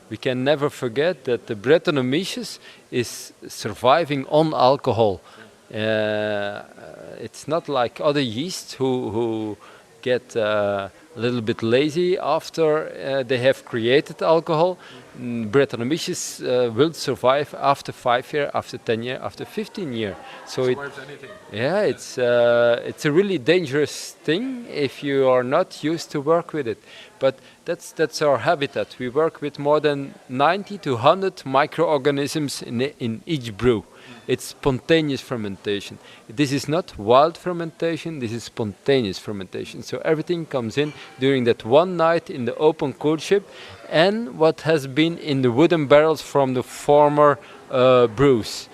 We can never forget that the Brettanomyces is surviving on alcohol. It's not like other yeasts who get a little bit lazy after they have created alcohol. Brettanomyces will survive after 5 years, after 10 years, after 15 years. So it's a really dangerous thing if you are not used to work with it. But that's our habitat. We work with more than 90 to 100 microorganisms in each brew. It's spontaneous fermentation. This is not wild fermentation, this is spontaneous fermentation. So everything comes in during that one night in the open coolship, and what has been in the wooden barrels from the former brews.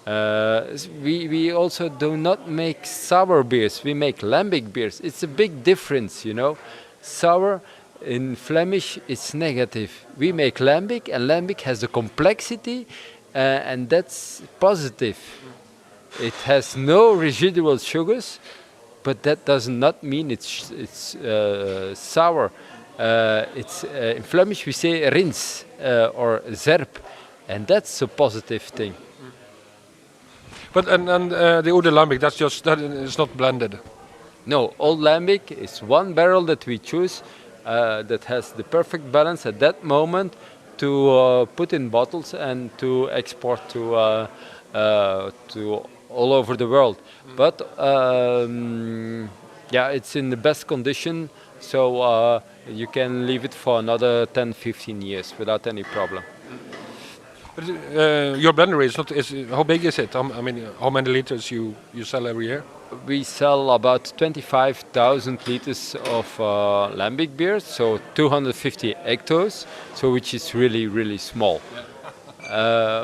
We also do not make sour beers, we make lambic beers. It's a big difference, you know. Sour in Flemish is negative. We make lambic, and lambic has a complexity, and that's positive. It has no residual sugars, but that does not mean it's sour. In Flemish we say rins or zerp, and that's a positive thing.
But the oude lambic, that is not blended.
No, old lambic is one barrel that we choose that has the perfect balance at that moment to put in bottles and to export to all over the world. But it's in the best condition, so you can leave it for another 10-15 years without any problem.
But your blender is how big is it? I mean, how many liters you sell every year?
We sell about 25,000 liters of lambic beer, so 250 hectos, so which is really, really small.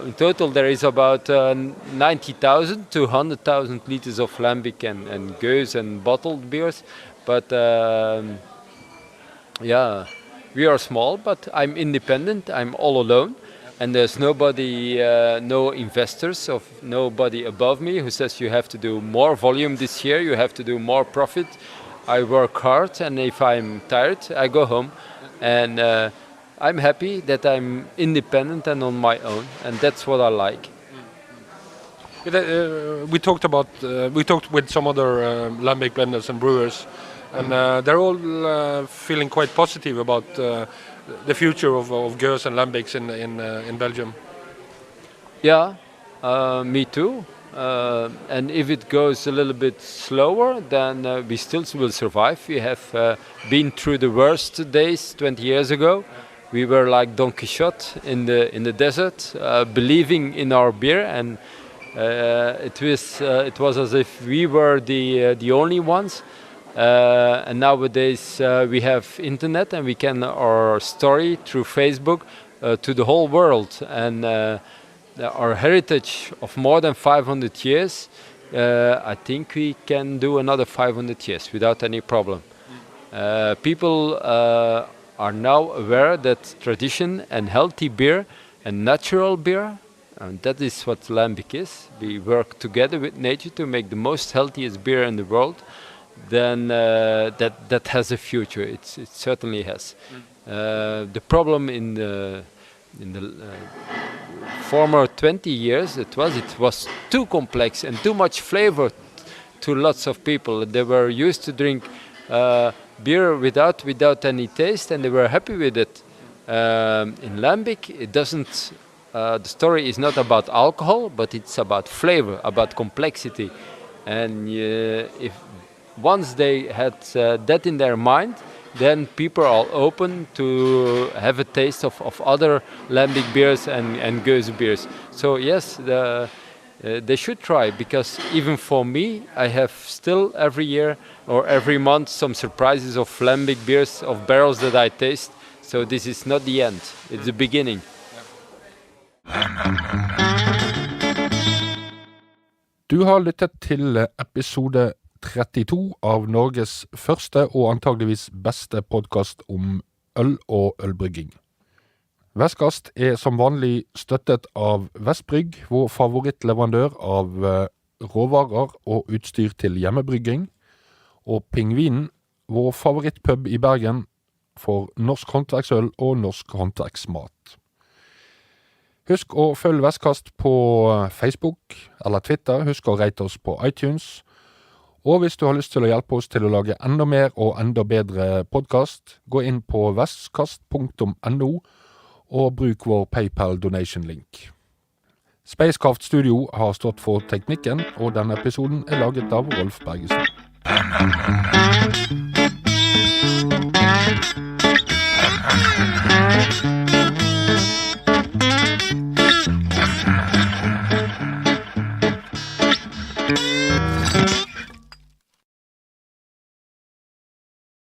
In total, there is about 90,000 to 100,000 liters of lambic and gueuze and bottled beers. But we are small, but I'm independent. I'm all alone. And there's nobody, no investors, nobody above me who says you have to do more volume this year, you have to do more profit. I work hard, and if I'm tired, I go home. And I'm happy that I'm independent and on my own, and that's what I like.
We talked with some other lambic blenders and brewers, and they're all feeling quite positive about the future of gueuze and lambics in Belgium.
Yeah, me too. And if it goes a little bit slower, then we still will survive. We have been through the worst days 20 years ago. We were like Don Quixote in the desert, believing in our beer, and it was as if we were the only ones. And nowadays we have internet, and we can our story through Facebook to the whole world. And our heritage of more than 500 years, I think we can do another 500 years without any problem. People are now aware that tradition and healthy beer and natural beer And that is what lambic is. We work together with nature to make the most healthiest beer in the world. Then that has a future. It certainly has. The problem in the former 20 years, it was too complex and too much flavor to lots of people. They were used to drink beer without any taste, and they were happy with it. In lambic, it doesn't. The story is not about alcohol, but it's about flavor, about complexity. And if once they had that in their mind, then people are open to have a taste of other lambic beers and goose beers. So yes, they should try, because even for me, I have still every year or every month some surprises of lambic beers, of barrels that I taste. So this is not the end, it's the beginning.
Du har lyttet til episode 32 av Norges første og antageligvis beste podcast om øl og ølbrygging. Vestkast som vanlig støttet av Vestbrygg, vår favorittleverandør av råvarer og utstyr til hjemmebrygging, og Pingvinen, vår favorittpub i Bergen for norsk håndverksøl og norsk håndverksmat. Husk å følge Vestkast på Facebook eller Twitter. Husk å rate oss på iTunes. Og hvis du har lyst til å hjelpe oss til å lage enda mer og enda bedre podcast, gå inn på vestkast.no og bruk vår PayPal donation link. Spacecraft Studio har stått for teknikken, og denne episoden laget av Rolf Bergesen.